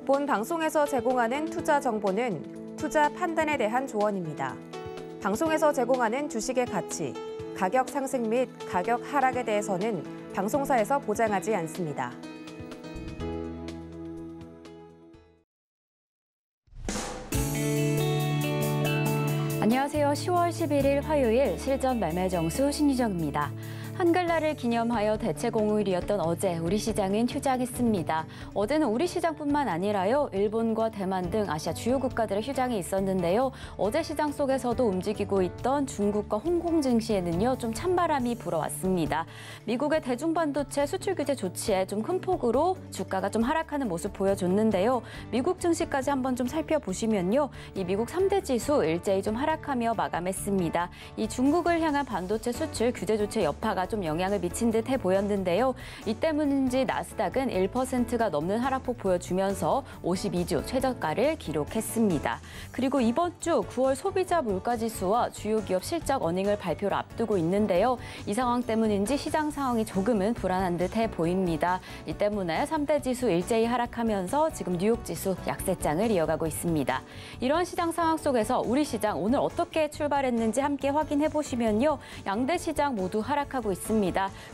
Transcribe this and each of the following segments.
본 방송에서 제공하는 투자 정보는 투자 판단에 대한 조언입니다. 방송에서 제공하는 주식의 가치, 가격 상승 및 가격 하락에 대해서는 방송사에서 보장하지 않습니다. 안녕하세요. 10월 11일 화요일 실전 매매 정수 신유정입니다. 한글날을 기념하여 대체 공휴일이었던 어제 우리 시장은 휴장했습니다. 어제는 우리 시장뿐만 아니라요. 일본과 대만 등 아시아 주요 국가들의 휴장이 있었는데요. 어제 시장 속에서도 움직이고 있던 중국과 홍콩 증시에는요. 좀 찬바람이 불어왔습니다. 미국의 대중반도체 수출 규제 조치에 좀 큰 폭으로 주가가 좀 하락하는 모습 보여줬는데요. 미국 증시까지 한번 좀 살펴보시면요. 이 미국 3대 지수 일제히 좀 하락하며 마감했습니다. 이 중국을 향한 반도체 수출 규제 조치 여파가 좀 영향을 미친 듯해 보였는데요. 이 때문인지 나스닥은 1%가 넘는 하락폭 보여주면서 52주 최저가를 기록했습니다. 그리고 이번 주 9월 소비자 물가지수와 주요 기업 실적 어닝을 발표를 앞두고 있는데요. 이 상황 때문인지 시장 상황이 조금은 불안한 듯해 보입니다. 이 때문에 3대 지수 일제히 하락하면서 지금 뉴욕 지수 약세장을 이어가고 있습니다. 이런 시장 상황 속에서 우리 시장 오늘 어떻게 출발했는지 함께 확인해 보시면요. 양대 시장 모두 하락하고 있습니다.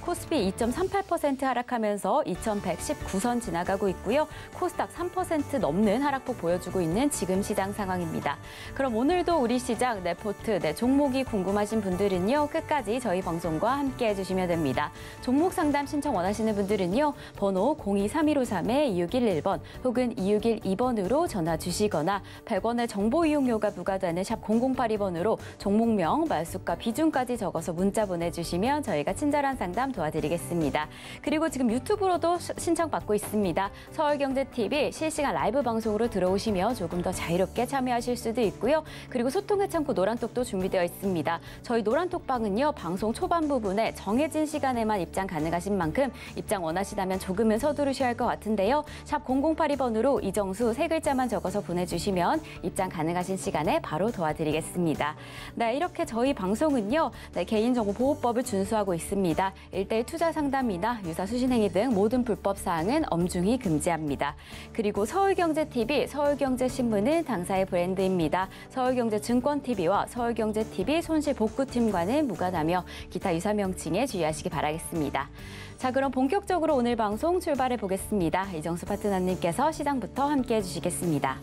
코스피 2.38% 하락하면서 2119선 지나가고 있고요. 코스닥 3% 넘는 하락폭 보여주고 있는 지금 시장 상황입니다. 그럼 오늘도 우리 시장 레포트, 종목이 궁금하신 분들은요. 끝까지 저희 방송과 함께 해주시면 됩니다. 종목 상담 신청 원하시는 분들은요. 번호 023153-2611번 혹은 2612번으로 전화 주시거나 100원의 정보 이용료가 부과되는 샵 0082번으로 종목명, 말수가, 비중까지 적어서 문자 보내주시면 저희가 친절한 상담 도와드리겠습니다. 그리고 지금 유튜브로도 신청받고 있습니다. 서울경제TV 실시간 라이브 방송으로 들어오시면 조금 더 자유롭게 참여하실 수도 있고요. 그리고 소통의 창구 노란톡도 준비되어 있습니다. 저희 노란톡방은요. 방송 초반 부분에 정해진 시간에만 입장 가능하신 만큼 입장 원하시다면 조금은 서두르셔야 할 것 같은데요. 샵 0082번으로 이정수 세 글자만 적어서 보내주시면 입장 가능하신 시간에 바로 도와드리겠습니다. 네, 이렇게 저희 방송은요. 개인정보보호법을 준수하고 있습니다. 1:1 투자 상담이나 유사 수신행위 등 모든 불법 사항은 엄중히 금지합니다. 그리고 서울경제TV, 서울경제신문은 당사의 브랜드입니다. 서울경제증권TV와 서울경제TV 손실복구팀과는 무관하며 기타 유사 명칭에 주의하시기 바라겠습니다. 자, 그럼 본격적으로 오늘 방송 출발해 보겠습니다. 이정수 파트너님께서 시장부터 함께해 주시겠습니다.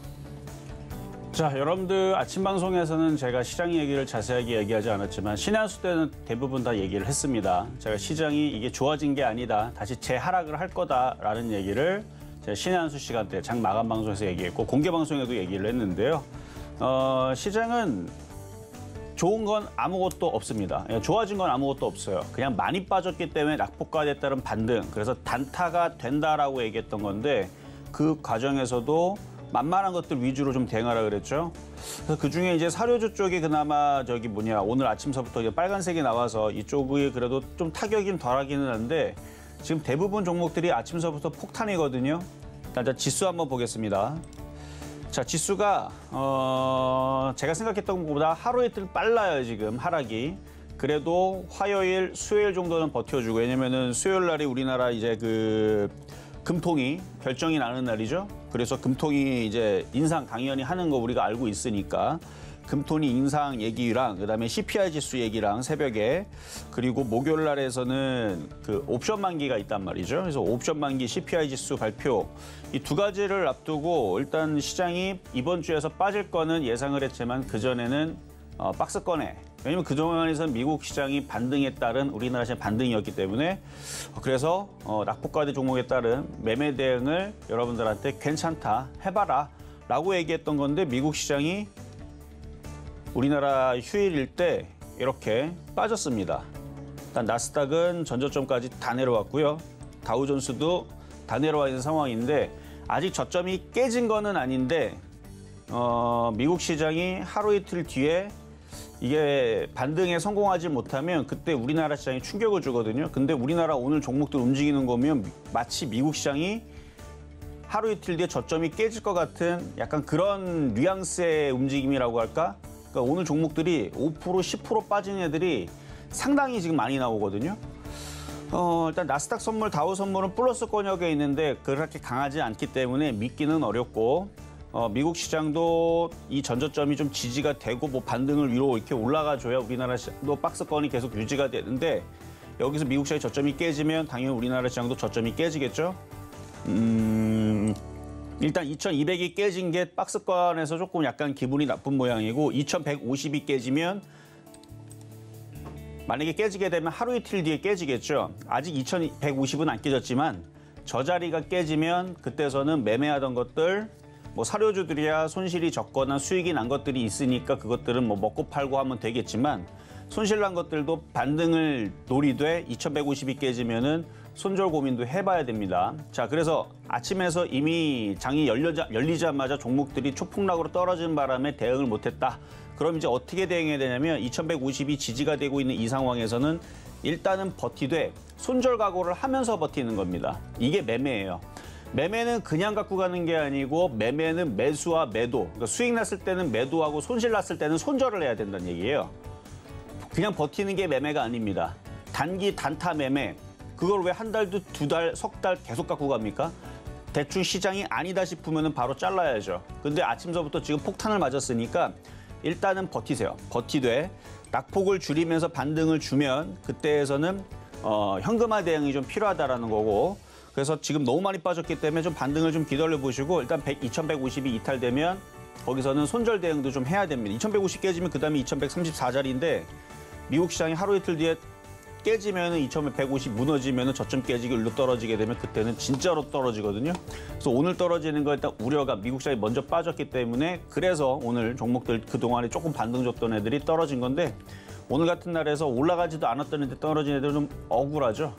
자, 여러분들 아침 방송에서는 제가 시장 얘기를 자세하게 얘기하지 않았지만 신의 한 수 때는 대부분 다 얘기를 했습니다. 제가 시장이 이게 좋아진 게 아니다, 다시 재하락을 할 거다라는 얘기를 제가 신의 한 수 시간대 장 마감 방송에서 얘기했고 공개 방송에도 얘기를 했는데요. 시장은 좋은 건 아무것도 없습니다. 좋아진 건 아무것도 없어요. 그냥 많이 빠졌기 때문에 낙폭과에 따른 반등, 그래서 단타가 된다라고 얘기했던 건데 그 과정에서도 만만한 것들 위주로 좀 대응하라 그랬죠. 그래서 그중에 이제 사료주 쪽이 그나마 오늘 아침서부터 이제 빨간색이 나와서 이쪽이 그래도 좀 타격이 덜하기는 한데 지금 대부분 종목들이 아침서부터 폭탄이거든요. 일단 지수 한번 보겠습니다. 자, 지수가 제가 생각했던 것보다 하루 이틀 빨라요. 지금 하락이. 그래도 화요일, 수요일 정도는 버텨주고, 왜냐면은 수요일 날이 우리나라 이제 금통이 결정이 나는 날이죠. 그래서 금통이 이제 인상 당연히 하는 거 우리가 알고 있으니까 금통이 인상 얘기랑 그다음에 CPI 지수 얘기랑 새벽에, 그리고 목요일 날에서는 그 옵션 만기가 있단 말이죠. 그래서 옵션 만기 CPI 지수 발표, 이 두 가지를 앞두고 일단 시장이 이번 주에서 빠질 거는 예상을 했지만 그전에는 박스권에, 왜냐면 그동안에서는 미국 시장이 반등에 따른 우리나라 시장 반등이었기 때문에, 그래서 낙폭과대 종목에 따른 매매 대응을 여러분들한테 괜찮다, 해봐라 라고 얘기했던 건데 미국 시장이 우리나라 휴일일 때 이렇게 빠졌습니다. 일단 나스닥은 전저점까지 다 내려왔고요. 다우존스도 다 내려와 있는 상황인데 아직 저점이 깨진 거는 아닌데 미국 시장이 하루 이틀 뒤에 이게 반등에 성공하지 못하면 그때 우리나라 시장이 충격을 주거든요. 근데 우리나라 오늘 종목들 움직이는 거면 마치 미국 시장이 하루 이틀 뒤에 저점이 깨질 것 같은 약간 그런 뉘앙스의 움직임이라고 할까? 그러니까 오늘 종목들이 5%, 10% 빠진 애들이 상당히 지금 많이 나오거든요. 일단 나스닥 선물, 다우 선물은 플러스 권역에 있는데 그렇게 강하지 않기 때문에 믿기는 어렵고 미국 시장도 이 전저점이 좀 지지가 되고 뭐 반등을 위로 이렇게 올라가줘야 우리나라 시장도 박스권이 계속 유지가 되는데 여기서 미국 시장의 저점이 깨지면 당연히 우리나라 시장도 저점이 깨지겠죠. 일단 2200이 깨진 게 박스권에서 조금 약간 기분이 나쁜 모양이고 2150이 깨지면 만약에 깨지게 되면 하루 이틀 뒤에 깨지겠죠. 아직 2150은 안 깨졌지만 저 자리가 깨지면 그때서는 매매하던 것들 뭐 사료주들이야 손실이 적거나 수익이 난 것들이 있으니까 그것들은 뭐 먹고 팔고 하면 되겠지만 손실 난 것들도 반등을 노리되 2150이 깨지면은 손절 고민도 해봐야 됩니다. 자, 그래서 아침에서 이미 장이 열리자마자 종목들이 초폭락으로 떨어지는 바람에 대응을 못했다. 그럼 이제 어떻게 대응해야 되냐면 2150이 지지가 되고 있는 이 상황에서는 일단은 버티되 손절 각오를 하면서 버티는 겁니다. 이게 매매예요. 매매는 그냥 갖고 가는 게 아니고 매매는 매수와 매도. 그러니까 수익 났을 때는 매도하고 손실 났을 때는 손절을 해야 된다는 얘기예요. 그냥 버티는 게 매매가 아닙니다. 단기 단타 매매. 그걸 왜 한 달도 두 달, 석 달 계속 갖고 갑니까? 대충 시장이 아니다 싶으면 바로 잘라야죠. 근데 아침서부터 지금 폭탄을 맞았으니까 일단은 버티세요. 버티되 낙폭을 줄이면서 반등을 주면 그때에서는 현금화 대응이 좀 필요하다라는 거고 그래서 지금 너무 많이 빠졌기 때문에 좀 반등을 좀 기다려 보시고 일단 2150이 이탈되면 거기서는 손절 대응도 좀 해야 됩니다. 2150 깨지면 그다음에 2134자리인데 미국 시장이 하루 이틀 뒤에 깨지면 2150 무너지면 저점 깨지고 일로 떨어지게 되면 그때는 진짜로 떨어지거든요. 그래서 오늘 떨어지는 거 일단 우려가 미국 시장이 먼저 빠졌기 때문에 그래서 오늘 종목들 그동안에 조금 반등 줬던 애들이 떨어진 건데 오늘 같은 날에서 올라가지도 않았던 애들 떨어진 애들은 좀 억울하죠.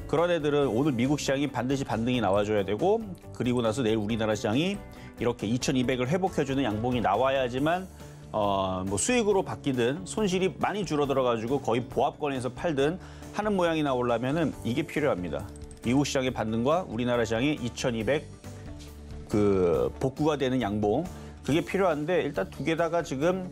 그런 애들은 오늘 미국 시장이 반드시 반등이 나와줘야 되고 그리고 나서 내일 우리나라 시장이 이렇게 2200을 회복해주는 양봉이 나와야지만 뭐 수익으로 바뀌든 손실이 많이 줄어들어가지고 거의 보합권에서 팔든 하는 모양이 나오려면은 이게 필요합니다. 미국 시장의 반등과 우리나라 시장의 2200 복구가 되는 양봉 그게 필요한데 일단 두 개다가 지금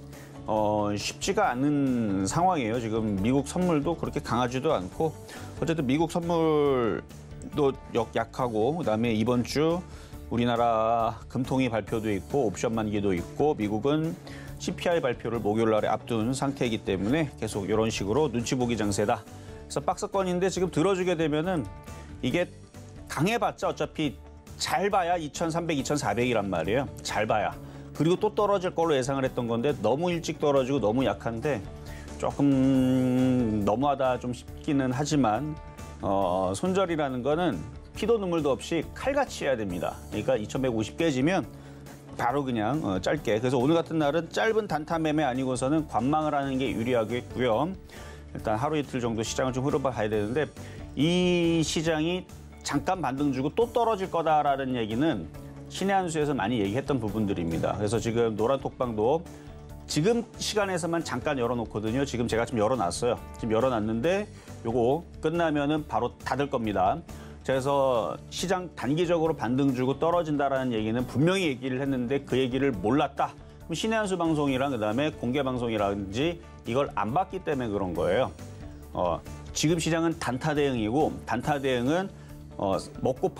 쉽지가 않은 상황이에요. 지금 미국 선물도 그렇게 강하지도 않고 어쨌든 미국 선물도 약하고 그다음에 이번 주 우리나라 금통위 발표도 있고 옵션 만기도 있고 미국은 CPI 발표를 목요일 날에 앞둔 상태이기 때문에 계속 이런 식으로 눈치 보기 장세다. 그래서 박스권인데 지금 들어주게 되면은 이게 강해봤자 어차피 잘 봐야 2300, 2400이란 말이에요. 잘 봐야. 그리고 또 떨어질 걸로 예상을 했던 건데 너무 일찍 떨어지고 너무 약한데 조금 너무하다 좀 싶기는 하지만 손절이라는 거는 피도 눈물도 없이 칼같이 해야 됩니다. 그러니까 2150 깨지면 바로 그냥 짧게. 그래서 오늘 같은 날은 짧은 단타 매매 아니고서는 관망을 하는 게 유리하겠고요. 일단 하루 이틀 정도 시장을 좀 흐려봐야 되는데 이 시장이 잠깐 반등 주고 또 떨어질 거다라는 얘기는 신의 한 수에서 많이 얘기했던 부분들입니다. 그래서 지금 노란 톡방도 지금 시간에서만 잠깐 열어놓거든요. 지금 제가 좀 열어놨어요. 지금 열어놨는데 요거 끝나면은 바로 닫을 겁니다. 그래서 시장 단기적으로 반등 주고 떨어진다라는 얘기는 분명히 얘기를 했는데 그 얘기를 몰랐다. 그럼 신의 한 수 방송이랑 그다음에 공개 방송이라든지 이걸 안 봤기 때문에 그런 거예요. 지금 시장은 단타 대응이고 단타 대응은 먹고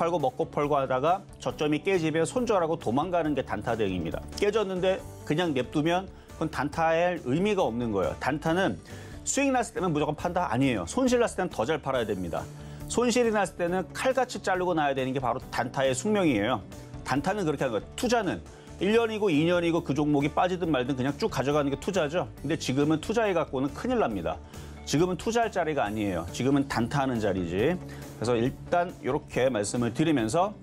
팔고 하다가 저점이 깨지면 손절하고 도망가는 게 단타 대응입니다. 깨졌는데 그냥 냅두면 그건 단타의 의미가 없는 거예요. 단타는 수익 났을 때는 무조건 판다 아니에요. 손실 났을 때는 더 잘 팔아야 됩니다. 손실이 났을 때는 칼같이 자르고 나야 되는 게 바로 단타의 숙명이에요. 단타는 그렇게 하는 거예요. 투자는 1년이고 2년이고 그 종목이 빠지든 말든 그냥 쭉 가져가는 게 투자죠. 근데 지금은 투자해갖고는 큰일 납니다. 지금은 투자할 자리가 아니에요. 지금은 단타하는 자리지. 그래서 일단 이렇게 말씀을 드리면서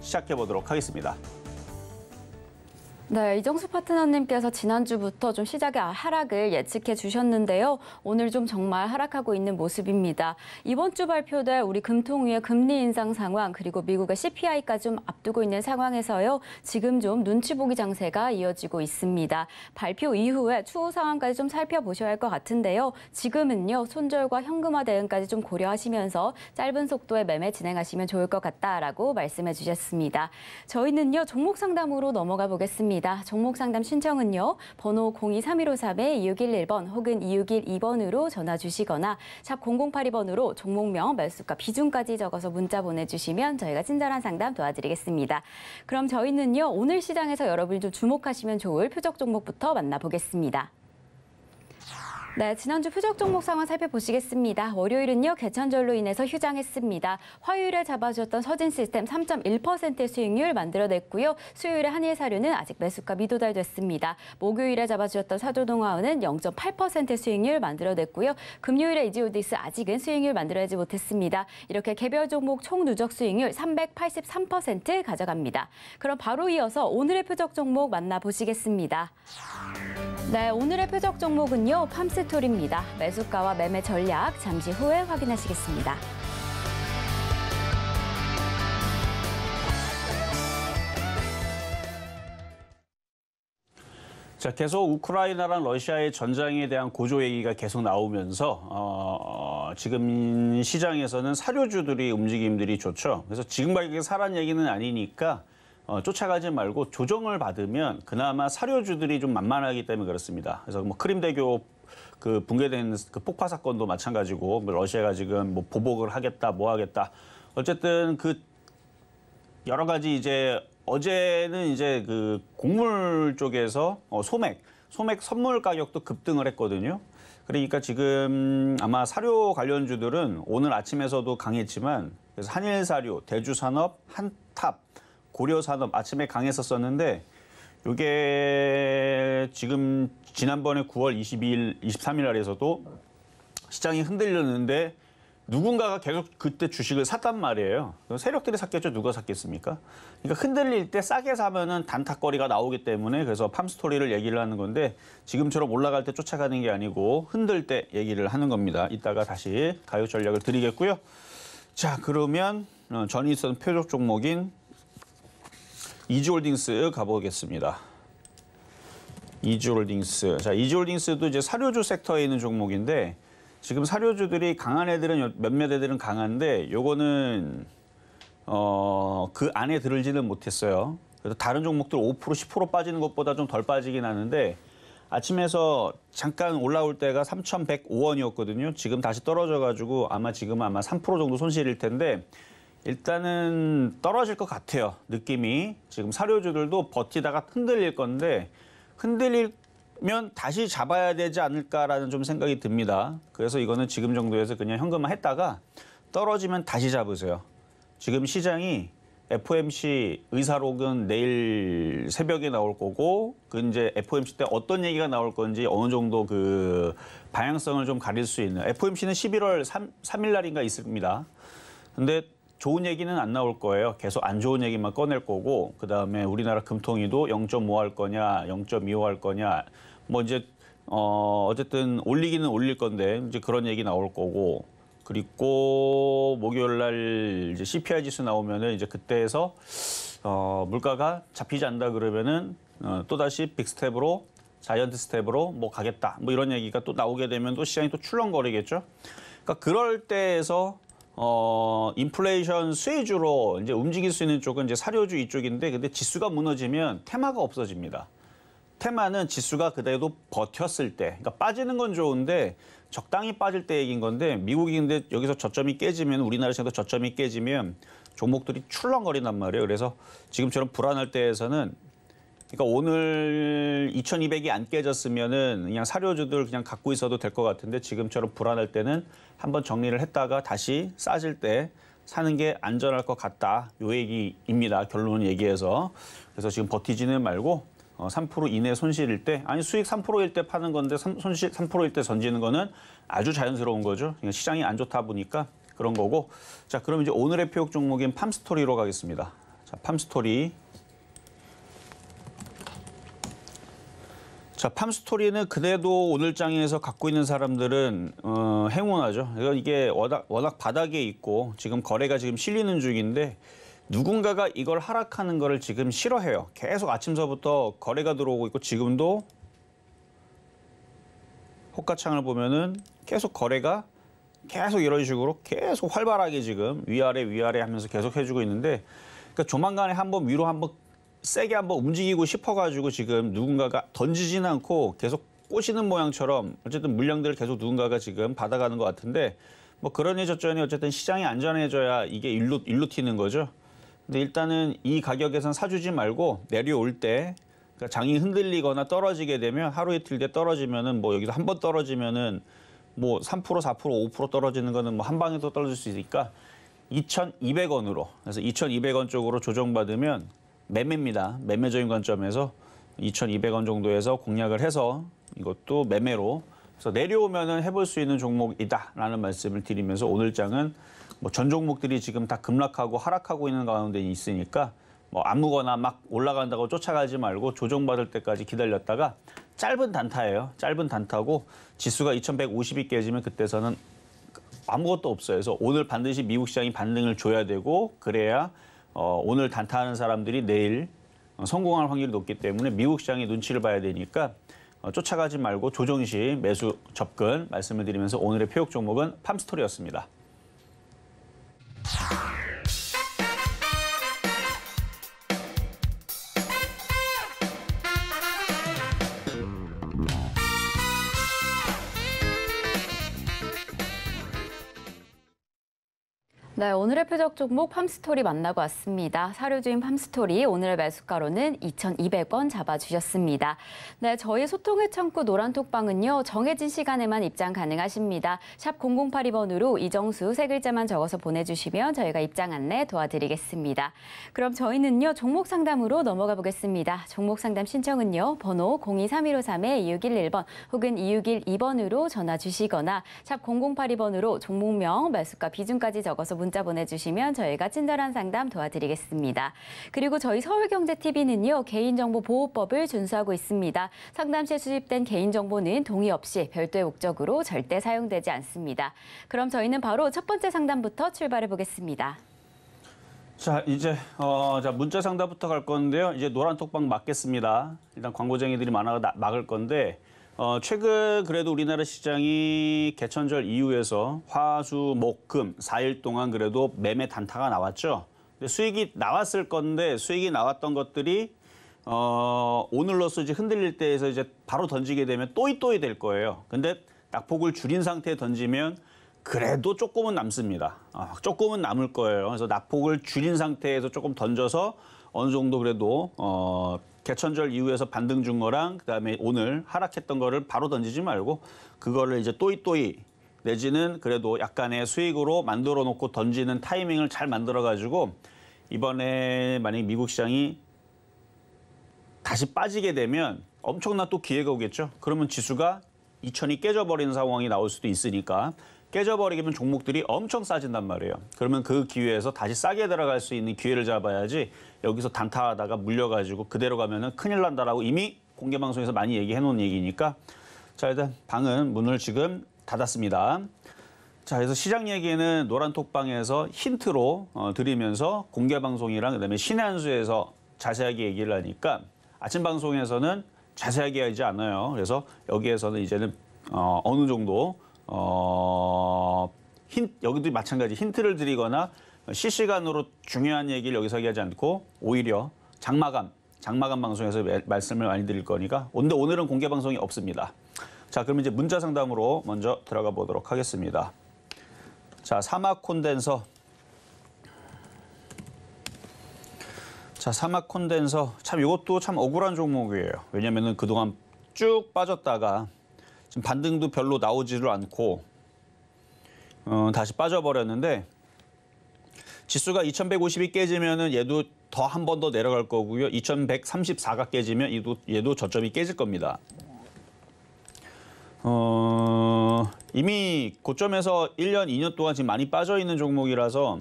시작해 보도록 하겠습니다. 네, 이정수 파트너님께서 지난주부터 좀 시작의 하락을 예측해 주셨는데요. 오늘 좀 정말 하락하고 있는 모습입니다. 이번 주 발표될 우리 금통위의 금리 인상 상황 그리고 미국의 CPI까지 좀 앞두고 있는 상황에서요. 지금 좀 눈치 보기 장세가 이어지고 있습니다. 발표 이후에 추후 상황까지 좀 살펴보셔야 할 것 같은데요. 지금은요. 손절과 현금화 대응까지 좀 고려하시면서 짧은 속도의 매매 진행하시면 좋을 것 같다라고 말씀해 주셨습니다. 저희는요. 종목 상담으로 넘어가 보겠습니다. 있습니다. 종목 상담 신청은요. 번호 023153-2611번 혹은 2612번으로 전화 주시거나 샵 0082번으로 종목명, 매수가, 비중까지 적어서 문자 보내주시면 저희가 친절한 상담 도와드리겠습니다. 그럼 저희는요. 오늘 시장에서 여러분이 좀 주목하시면 좋을 표적 종목부터 만나보겠습니다. 네, 지난주 표적 종목 상황 살펴보시겠습니다. 월요일은요, 개천절로 인해서 휴장했습니다. 화요일에 잡아주었던 서진시스템 3.1%의 수익률 만들어냈고요. 수요일에 한일사료는 아직 매수가 미도달됐습니다. 목요일에 잡아주었던 사조동화운은 0.8%의 수익률 만들어냈고요. 금요일에 이지오디스 아직은 수익률 만들어내지 못했습니다. 이렇게 개별 종목 총 누적 수익률 383% 가져갑니다. 그럼 바로 이어서 오늘의 표적 종목 만나보시겠습니다. 네, 오늘의 표적 종목은요, 팜스토리입니다. 매수가와 매매 전략 잠시 후에 확인하시겠습니다. 자, 계속 우크라이나랑 러시아의 전장에 대한 고조 얘기가 계속 나오면서 지금 시장에서는 사료주들이 움직임들이 좋죠. 그래서 지금 가격이 사란 얘기는 아니니까 쫓아가지 말고 조정을 받으면 그나마 사료주들이 좀 만만하기 때문에 그렇습니다. 그래서 뭐 크림대교 그 붕괴된 그 폭파 사건도 마찬가지고 뭐 러시아가 지금 뭐 보복을 하겠다, 뭐 하겠다. 어쨌든 그 여러 가지 이제 어제는 이제 그 곡물 쪽에서 소맥 선물 가격도 급등을 했거든요. 그러니까 지금 아마 사료 관련주들은 오늘 아침에서도 강했지만 그래서 한일사료, 대주산업, 한탑, 고려산업 아침에 강했었었는데 이게 지금 지난번에 9월 22일, 23일 날에서도 시장이 흔들렸는데 누군가가 계속 그때 주식을 샀단 말이에요. 세력들이 샀겠죠. 누가 샀겠습니까? 그러니까 흔들릴 때 싸게 사면은 단타거리가 나오기 때문에 그래서 팜스토리를 얘기를 하는 건데 지금처럼 올라갈 때 쫓아가는 게 아니고 흔들 때 얘기를 하는 겁니다. 이따가 다시 가격 전략을 드리겠고요. 자, 그러면 전이 있었던 표적 종목인 이지홀딩스 가보겠습니다. 이지홀딩스. 자, 이지홀딩스도 이제 사료주 섹터에 있는 종목인데 지금 사료주들이 강한 애들은 몇몇 애들은 강한데 요거는 그 안에 들을지는 못했어요. 그래서 다른 종목들 5%, 10% 빠지는 것보다 좀 덜 빠지긴 하는데 아침에서 잠깐 올라올 때가 3,105원이었거든요. 지금 다시 떨어져가지고 지금 아마 3% 정도 손실일 텐데 일단은 떨어질 것 같아요. 느낌이. 지금 사료주들도 버티다가 흔들릴 건데 흔들리면 다시 잡아야 되지 않을까라는 좀 생각이 듭니다. 그래서 이거는 지금 정도에서 그냥 현금화 했다가 떨어지면 다시 잡으세요. 지금 시장이 FOMC 의사록은 내일 새벽에 나올 거고 그 이제 FOMC 때 어떤 얘기가 나올 건지 어느 정도 그 방향성을 좀 가릴 수 있는 FOMC는 11월 3일 날인가 있습니다. 근데 좋은 얘기는 안 나올 거예요. 계속 안 좋은 얘기만 꺼낼 거고 그다음에 우리나라 금통위도 0.5 할 거냐, 0.25 할 거냐. 뭐 이제 어쨌든 올리기는 올릴 건데 이제 그런 얘기 나올 거고 그리고 목요일 날 이제 CPI 지수 나오면은 이제 그때에서 물가가 잡히지 않는다 그러면은 또다시 빅스텝으로 자이언트 스텝으로 뭐 가겠다. 뭐 이런 얘기가 또 나오게 되면 또 시장이 또 출렁거리겠죠. 그러니까 그럴 때에서 인플레이션 수혜주로 이제 움직일 수 있는 쪽은 이제 사료주 이쪽인데 근데 지수가 무너지면 테마가 없어집니다. 테마는 지수가 그래도 버텼을 때, 그러니까 빠지는 건 좋은데 적당히 빠질 때 얘기인 건데 미국이 근데 여기서 저점이 깨지면 우리나라 시장도 저점이 깨지면 종목들이 출렁거린단 말이에요. 그래서 지금처럼 불안할 때에서는 그러니까 오늘 2,200이 안 깨졌으면은 그냥 사료주들 그냥 갖고 있어도 될 것 같은데 지금처럼 불안할 때는 한번 정리를 했다가 다시 싸질 때 사는 게 안전할 것 같다. 요 얘기입니다. 결론을 얘기해서. 그래서 지금 버티지는 말고 3% 이내 손실일 때 아니 수익 3%일 때 파는 건데 손실 3%일 때 던지는 거는 아주 자연스러운 거죠. 그러니까 시장이 안 좋다 보니까 그런 거고. 자, 그럼 이제 오늘의 표적 종목인 팜스토리로 가겠습니다. 자, 팜스토리. 자, 팜스토리는 그래도 오늘 장에서 갖고 있는 사람들은 행운하죠. 이게 워낙 바닥에 있고 지금 거래가 지금 실리는 중인데 누군가가 이걸 하락하는 거를 지금 싫어해요. 계속 아침서부터 거래가 들어오고 있고 지금도 호가창을 보면은 계속 거래가 계속 이런 식으로 계속 활발하게 지금 위아래 하면서 계속 해주고 있는데 그러니까 조만간에 한번 위로 한번 세게 한번 움직이고 싶어가지고 지금 누군가가 던지진 않고 계속 꼬시는 모양처럼 어쨌든 물량들을 계속 누군가가 지금 받아가는 것 같은데 뭐 그러니 저쩌니 어쨌든 시장이 안전해져야 이게 일로 튀는 거죠. 근데 일단은 이 가격에선 사주지 말고 내려올 때 그러니까 장이 흔들리거나 떨어지게 되면 하루 이틀 뒤에 떨어지면은 뭐 여기서 한 번 떨어지면은 뭐 3%, 4%, 5% 떨어지는 거는 뭐 한 방에 또 떨어질 수 있으니까 2,200원으로 그래서 2,200원 쪽으로 조정받으면 매매입니다. 매매적인 관점에서 2,200원 정도에서 공략을 해서 이것도 매매로 그래서 내려오면은 해볼 수 있는 종목이다라는 말씀을 드리면서 오늘 장은 뭐 전 종목들이 지금 다 급락하고 하락하고 있는 가운데 있으니까 뭐 아무거나 막 올라간다고 쫓아가지 말고 조정받을 때까지 기다렸다가 짧은 단타예요. 짧은 단타고 지수가 2,150이 깨지면 그때서는 아무것도 없어요. 그래서 오늘 반드시 미국 시장이 반등을 줘야 되고 그래야 오늘 단타하는 사람들이 내일 성공할 확률이 높기 때문에 미국 시장의 눈치를 봐야 되니까 쫓아가지 말고 조정 시 매수 접근 말씀을 드리면서 오늘의 표역 종목은 팜스토리였습니다. 네, 오늘의 표적 종목 팜스토리 만나고 왔습니다. 사료주인 팜스토리 오늘의 매수가로는 2,200원 잡아주셨습니다. 네, 저희 소통의 창구 노란톡방은요. 정해진 시간에만 입장 가능하십니다. 샵 0082번으로 이정수 세 글자만 적어서 보내주시면 저희가 입장 안내 도와드리겠습니다. 그럼 저희는요. 종목 상담으로 넘어가 보겠습니다. 종목 상담 신청은요. 번호 023153-2611번 혹은 2612번으로 전화 주시거나 샵 0082번으로 종목명, 매수가, 비중까지 적어서 문자 보내주시면 저희가 친절한 상담 도와드리겠습니다. 그리고 저희 서울경제TV는요. 개인정보보호법을 준수하고 있습니다. 상담 시에 수집된 개인정보는 동의 없이 별도의 목적으로 절대 사용되지 않습니다. 그럼 저희는 바로 첫 번째 상담부터 출발해 보겠습니다. 자, 이제 문자 상담부터 갈 건데요. 이제 노란 톡방 막겠습니다. 일단 광고쟁이들이 많아 막을 건데 최근 그래도 우리나라 시장이 개천절 이후에서 화, 수, 목, 금 4일 동안 그래도 매매 단타가 나왔죠. 근데 수익이 나왔을 건데 수익이 나왔던 것들이 오늘로서 이제 흔들릴 때에서 이제 바로 던지게 되면 또이 될 거예요. 근데 낙폭을 줄인 상태에 던지면 그래도 조금은 남습니다. 조금은 남을 거예요. 그래서 낙폭을 줄인 상태에서 조금 던져서 어느 정도 그래도 개천절 이후에서 반등 준 거랑 그다음에 오늘 하락했던 거를 바로 던지지 말고 그거를 이제 또이 내지는 그래도 약간의 수익으로 만들어 놓고 던지는 타이밍을 잘 만들어 가지고 이번에 만약에 미국 시장이 다시 빠지게 되면 엄청난 또 기회가 오겠죠. 그러면 지수가 2,000이 깨져버리는 상황이 나올 수도 있으니까 깨져버리면 종목들이 엄청 싸진단 말이에요. 그러면 그 기회에서 다시 싸게 들어갈 수 있는 기회를 잡아야지 여기서 단타하다가 물려가지고 그대로 가면은 큰일 난다라고 이미 공개방송에서 많이 얘기해 놓은 얘기니까 자 일단 방은 문을 지금 닫았습니다. 자 그래서 시장 얘기는 노란톡방에서 힌트로 드리면서 공개방송이랑 그다음에 신의 한 수에서 자세하게 얘기를 하니까 아침 방송에서는 자세하게 하지 않아요. 그래서 여기에서는 이제는 어느 정도 여기도 마찬가지 힌트를 드리거나 실시간으로 중요한 얘기를 여기서 하지 않고 오히려 장마감 방송에서 말씀을 많이 드릴 거니까 근데 오늘은 공개 방송이 없습니다. 자, 그럼 이제 문자 상담으로 먼저 들어가 보도록 하겠습니다. 자, 사막 콘덴서. 자, 사막 콘덴서. 참 이것도 참 억울한 종목이에요. 왜냐면은 그동안 쭉 빠졌다가 지금 반등도 별로 나오지를 않고 다시 빠져버렸는데 지수가 2,150이 깨지면은 얘도 더 한 번 더 내려갈 거고요. 2,134가 깨지면 얘도 저점이 깨질 겁니다. 이미 고점에서 1년, 2년 동안 지금 많이 빠져 있는 종목이라서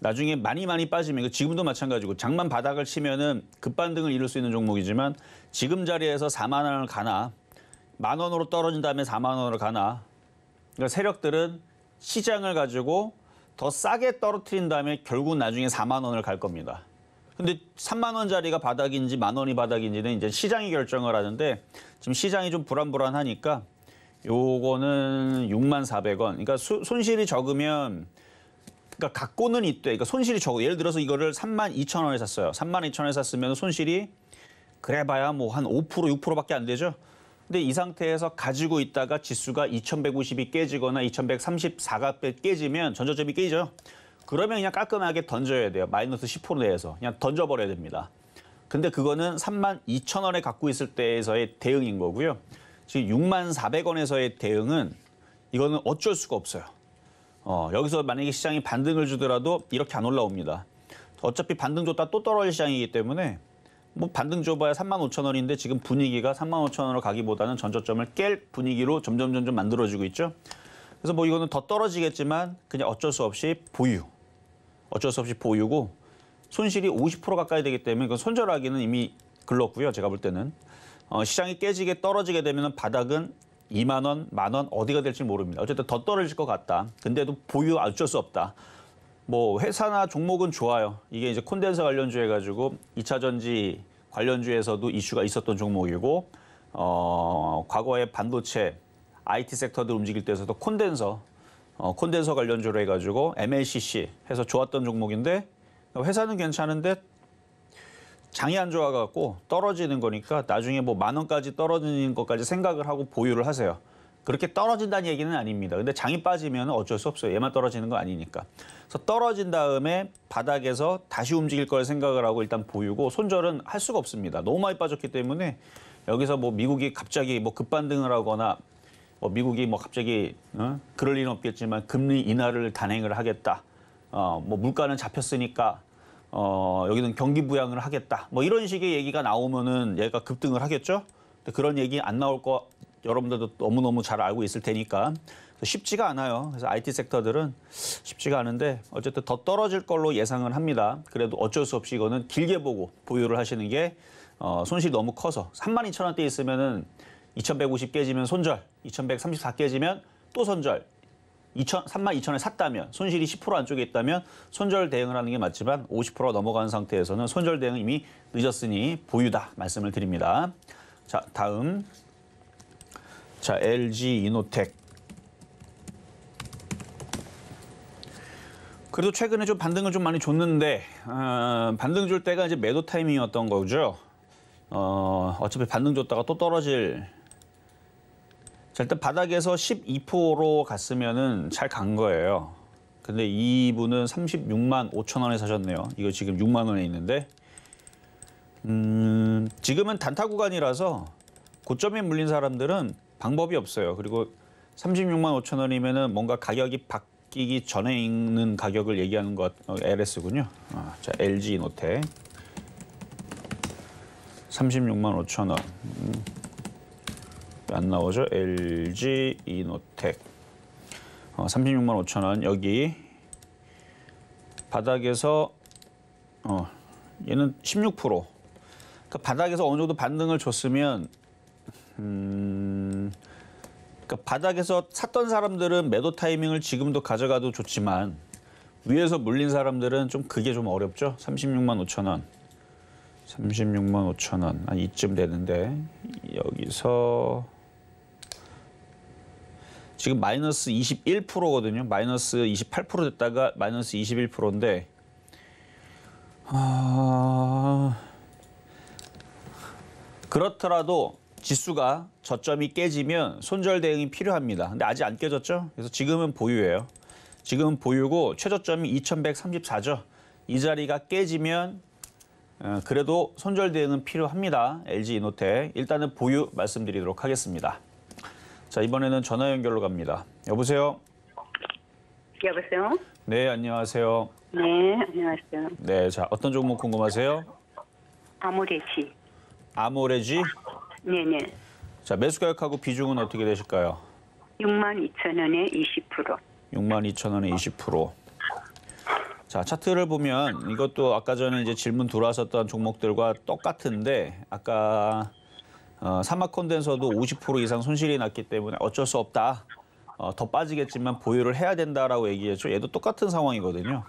나중에 많이 빠지면 지금도 마찬가지고 장만 바닥을 치면은 급반등을 이룰 수 있는 종목이지만 지금 자리에서 4만 원을 가나 10,000원으로 떨어진 다음에 4만 원으로 가나 그러니까 세력들은 시장을 가지고 더 싸게 떨어뜨린 다음에 결국 나중에 4만 원을 갈 겁니다. 근데 3만 원짜리가 바닥인지 10,000원이 바닥인지는 이제 시장이 결정을 하는데 지금 시장이 좀 불안하니까 요거는 64,000원. 그러니까 손실이 적으면 그러니까 갖고는 있대. 그러니까 손실이 적어. 예를 들어서 이거를 32,000원에 샀어요. 32,000원에 샀으면 손실이 그래봐야 뭐 한 5%, 6%밖에 안 되죠. 근데 이 상태에서 가지고 있다가 지수가 2150이 깨지거나 2134가 깨지면 전저점이 깨지죠. 그러면 그냥 깔끔하게 던져야 돼요. 마이너스 10% 내에서. 그냥 던져버려야 됩니다. 근데 그거는 32,000원에 갖고 있을 때에서의 대응인 거고요. 지금 64,400원에서의 대응은 이거는 어쩔 수가 없어요. 여기서 만약에 시장이 반등을 주더라도 이렇게 안 올라옵니다. 어차피 반등 줬다 또 떨어질 시장이기 때문에 뭐 반등 줘봐야 35,000원인데 지금 분위기가 35,000원으로 가기보다는 전저점을 깰 분위기로 점점 만들어지고 있죠. 그래서 뭐 이거는 더 떨어지겠지만 그냥 어쩔 수 없이 보유. 어쩔 수 없이 보유고 손실이 50% 가까이 되기 때문에 그건 손절하기는 이미 글렀고요. 제가 볼 때는. 시장이 깨지게 떨어지게 되면 바닥은 2만 원, 10,000원 어디가 될지 모릅니다. 어쨌든 더 떨어질 것 같다. 근데도 보유 어쩔 수 없다. 뭐 회사나 종목은 좋아요. 이게 이제 콘덴서 관련주 해가지고 2차 전지 관련주에서도 이슈가 있었던 종목이고 과거에 반도체, IT 섹터들 움직일 때에서도 콘덴서 관련주로 해가지고 MLCC 해서 좋았던 종목인데 회사는 괜찮은데 장이 안 좋아갖고 떨어지는 거니까 나중에 뭐 10,000원까지 떨어지는 것까지 생각을 하고 보유를 하세요. 그렇게 떨어진다는 얘기는 아닙니다. 근데 장이 빠지면 어쩔 수 없어요. 얘만 떨어지는 거 아니니까. 그래서 떨어진 다음에 바닥에서 다시 움직일 걸 생각을 하고 일단 보유고 손절은 할 수가 없습니다. 너무 많이 빠졌기 때문에 여기서 뭐 미국이 갑자기 뭐 급반등을 하거나 뭐 미국이 뭐 갑자기 그럴 일은 없겠지만 금리 인하를 단행을 하겠다. 뭐 물가는 잡혔으니까 여기는 경기 부양을 하겠다. 뭐 이런 식의 얘기가 나오면은 얘가 급등을 하겠죠. 근데 그런 얘기 안 나올 거 여러분들도 너무너무 잘 알고 있을 테니까 쉽지가 않아요. 그래서 IT 섹터들은 쉽지가 않은데 어쨌든 더 떨어질 걸로 예상을 합니다. 그래도 어쩔 수 없이 이거는 길게 보고 보유를 하시는 게 손실이 너무 커서 32,000원대 있으면은 2150 깨지면 손절, 2134 깨지면 또 손절. 32,000원에 샀다면 손실이 10% 안쪽에 있다면 손절 대응을 하는 게 맞지만 50% 넘어간 상태에서는 손절 대응은 이미 늦었으니 보유다 말씀을 드립니다. 자, 다음. 자, LG 이노텍. 그래도 최근에 좀 반등을 좀 많이 줬는데 반등 줄 때가 이제 매도 타이밍이었던 거죠. 어차피 반등 줬다가 또 떨어질. 자, 일단 바닥에서 12% 갔으면은 잘 간 거예요. 근데 이분은 36만 5천 원에 사셨네요. 이거 지금 6만 원에 있는데 지금은 단타 구간이라서 고점에 물린 사람들은 방법이 없어요. 그리고 36만 5천 원이면은 뭔가 가격이 바뀌기 전에 있는 가격을 얘기하는 것 LS군요. 자, LG 이노텍 36만 5천 원. 안 나오죠? LG 이노텍 36만 5천 원. 여기 바닥에서 얘는 16%. 그러니까 바닥에서 어느 정도 반등을 줬으면 그러니까 바닥에서 샀던 사람들은 매도 타이밍을 지금도 가져가도 좋지만 위에서 물린 사람들은 좀 그게 좀 어렵죠. 36만 5천 원. 36만 5천 원. 한 이쯤 되는데 여기서 지금 마이너스 21%거든요. 마이너스 28% 됐다가 마이너스 21%인데 그렇더라도 지수가 저점이 깨지면 손절 대응이 필요합니다. 근데 아직 안 깨졌죠? 그래서 지금은 보유예요. 지금은 보유고 최저점이 2134죠. 이 자리가 깨지면 그래도 손절 대응은 필요합니다. LG 이노텍. 일단은 보유 말씀드리도록 하겠습니다. 자, 이번에는 전화 연결로 갑니다. 여보세요? 여보세요? 네, 안녕하세요. 네, 안녕하세요. 네, 자, 어떤 종목 궁금하세요? 아모레지. 아모레지? 네네. 자, 매수 가격하고 비중은 어떻게 되실까요? 62,000원에 20%. 62,000원에 20%. 자, 차트를 보면 이것도 아까 전에 이제 질문 들어왔었던 종목들과 똑같은데 아까 사막 콘덴서도 50% 이상 손실이 났기 때문에 어쩔 수 없다. 더 빠지겠지만 보유를 해야 된다라고 얘기했죠. 얘도 똑같은 상황이거든요.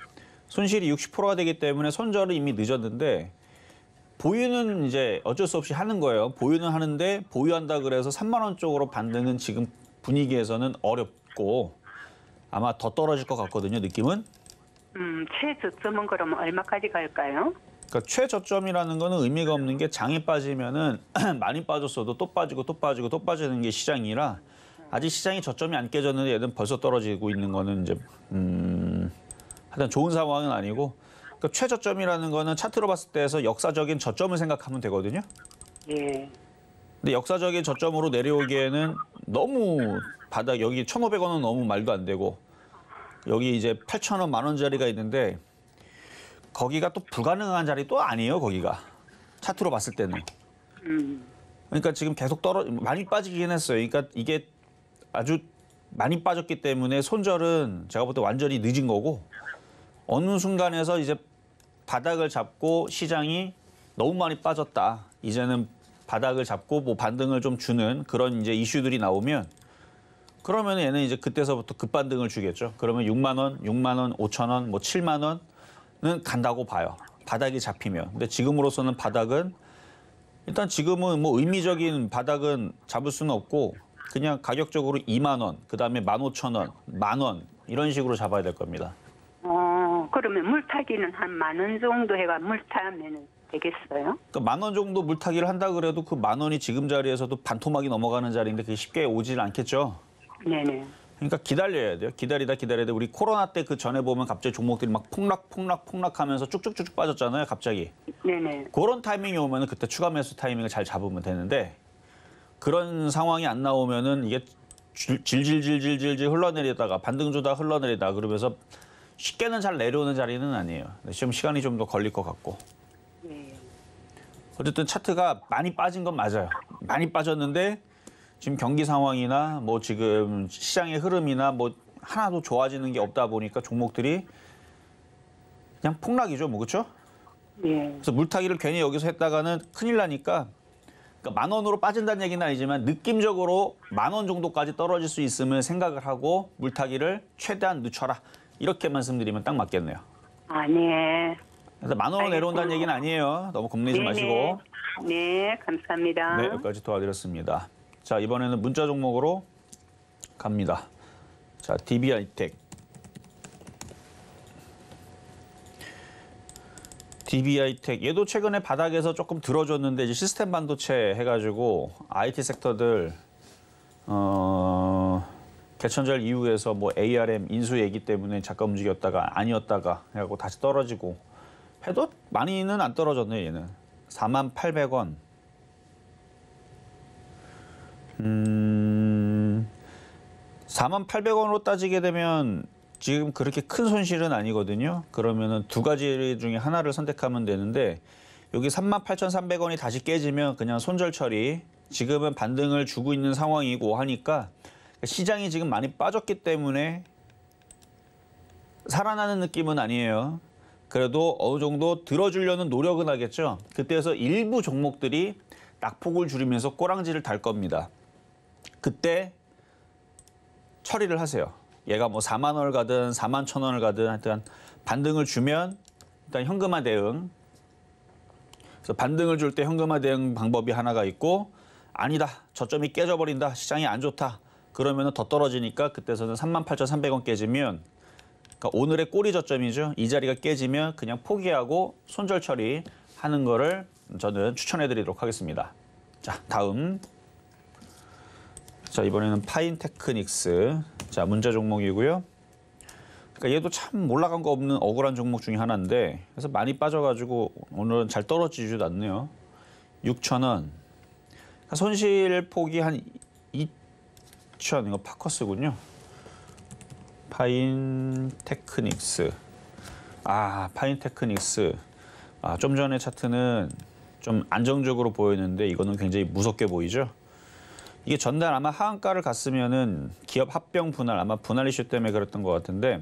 손실이 60%가 되기 때문에 손절은 이미 늦었는데 보유는 이제 어쩔 수 없이 하는 거예요. 보유는 하는데 보유한다 그래서 3만 원 쪽으로 반등은 지금 분위기에서는 어렵고 아마 더 떨어질 것 같거든요. 느낌은. 최저점은 그러면 얼마까지 갈까요? 그러니까 최저점이라는 거는 의미가 없는 게 장이 빠지면은 많이 빠졌어도 또 빠지고 또 빠지고 또 빠지는 게 시장이라 아직 시장이 저점이 안 깨졌는데 얘는 벌써 떨어지고 있는 거는 이제 하여튼 좋은 상황은 아니고 그러니까 최저점이라는 거는 차트로 봤을 때에서 역사적인 저점을 생각하면 되거든요. 예. 근데 역사적인 저점으로 내려오기에는 너무 바닥 여기 1,500원은 너무 말도 안 되고 여기 이제 8,000원, 10,000원짜리가 있는데 거기가 또 불가능한 자리 또 아니에요, 거기가. 차트로 봤을 때는. 그러니까 지금 계속 많이 빠지긴 했어요. 그러니까 이게 아주 많이 빠졌기 때문에 손절은 제가 볼 때 완전히 늦은 거고 어느 순간에서 이제 바닥을 잡고 시장이 너무 많이 빠졌다. 이제는 바닥을 잡고 뭐 반등을 좀 주는 그런 이제 이슈들이 나오면 그러면 얘는 이제 그때서부터 급반등을 주겠죠. 그러면 6만 원, 6만 원, 5천 원, 뭐 7만 원은 간다고 봐요. 바닥이 잡히면. 근데 지금으로서는 바닥은 일단 지금은 뭐 의미적인 바닥은 잡을 수는 없고 그냥 가격적으로 2만 원, 그다음에 15,000원, 10,000원 이런 식으로 잡아야 될 겁니다. 그러면 물타기는 한 10,000원 정도 해가 물타면 되겠어요? 그러니까 10,000원 정도 물타기를 한다 그래도 그 10,000원이 지금 자리에서도 반토막이 넘어가는 자리인데 그게 쉽게 오질 않겠죠. 네네. 그러니까 기다려야 돼요. 기다리다 돼. 우리 코로나 때 그 전에 보면 갑자기 종목들이 막 폭락하면서 쭉쭉쭉 빠졌잖아요. 갑자기. 네네. 그런 타이밍이 오면은 그때 추가 매수 타이밍을 잘 잡으면 되는데 그런 상황이 안 나오면은 이게 질질질질질질 흘러내리다가 반등 주다 흘러내리다 그러면서 쉽게는 잘 내려오는 자리는 아니에요. 지금 시간이 좀 더 걸릴 것 같고. 예. 어쨌든 차트가 많이 빠진 건 맞아요. 많이 빠졌는데 지금 경기 상황이나 뭐 지금 시장의 흐름이나 뭐 하나도 좋아지는 게 없다 보니까 종목들이 그냥 폭락이죠, 뭐 그렇죠? 예. 그래서 물타기를 괜히 여기서 했다가는 큰일 나니까 그러니까 10,000원으로 빠진다는 얘기는 아니지만 느낌적으로 10,000원 정도까지 떨어질 수 있음을 생각을 하고 물타기를 최대한 늦춰라 이렇게 말씀드리면 딱 맞겠네요. 아, 네. 그래서 10,000원으로 내려온다는 얘기는 아니에요. 너무 겁내지 네네. 마시고. 네, 감사합니다. 네, 여기까지 도와드렸습니다. 자, 이번에는 문자 종목으로 갑니다. 자, DB하이텍. DB하이텍. 얘도 최근에 바닥에서 조금 들어줬는데 이제 시스템 반도체 해가지고 IT 섹터들 개천절 이후에서 뭐 ARM 인수 얘기 때문에 잠깐 움직였다가 아니었다가 해갖고 다시 떨어지고 해도 많이는 안 떨어졌네 얘는. 48,000원. 48,000원으로 따지게 되면 지금 그렇게 큰 손실은 아니거든요. 그러면은 두 가지 중에 하나를 선택하면 되는데 여기 38,300원이 다시 깨지면 그냥 손절 처리. 지금은 반등을 주고 있는 상황이고 하니까 시장이 지금 많이 빠졌기 때문에 살아나는 느낌은 아니에요. 그래도 어느 정도 들어주려는 노력은 하겠죠. 그때에서 일부 종목들이 낙폭을 줄이면서 꼬랑지를 달 겁니다. 그때 처리를 하세요. 얘가 뭐 4만 원을 가든 4만 1,000원을 가든 하여튼 반등을 주면 일단 현금화 대응. 그래서 반등을 줄 때 현금화 대응 방법이 하나가 있고 아니다. 저점이 깨져버린다. 시장이 안 좋다. 그러면 더 떨어지니까 그때서는 38,300원 깨지면 그러니까 오늘의 꼬리 저점이죠. 이 자리가 깨지면 그냥 포기하고 손절 처리하는 거를 저는 추천해드리도록 하겠습니다. 자, 다음. 자, 이번에는 파인테크닉스. 자, 문제 종목이고요. 그러니까 얘도 참 올라간 거 없는 억울한 종목 중에 하나인데 그래서 많이 빠져가지고 오늘은 잘 떨어지지도 않네요. 6,000원. 그러니까 손실 폭이 한 2,000. 이거 파커스군요. 파인테크닉스. 파인테크닉스. 좀 전에 차트는 좀 안정적으로 보였는데 이거는 굉장히 무섭게 보이죠. 이게 전날 아마 하한가를 갔으면은 기업 합병 분할 아마 분할 이슈 때문에 그랬던 것 같은데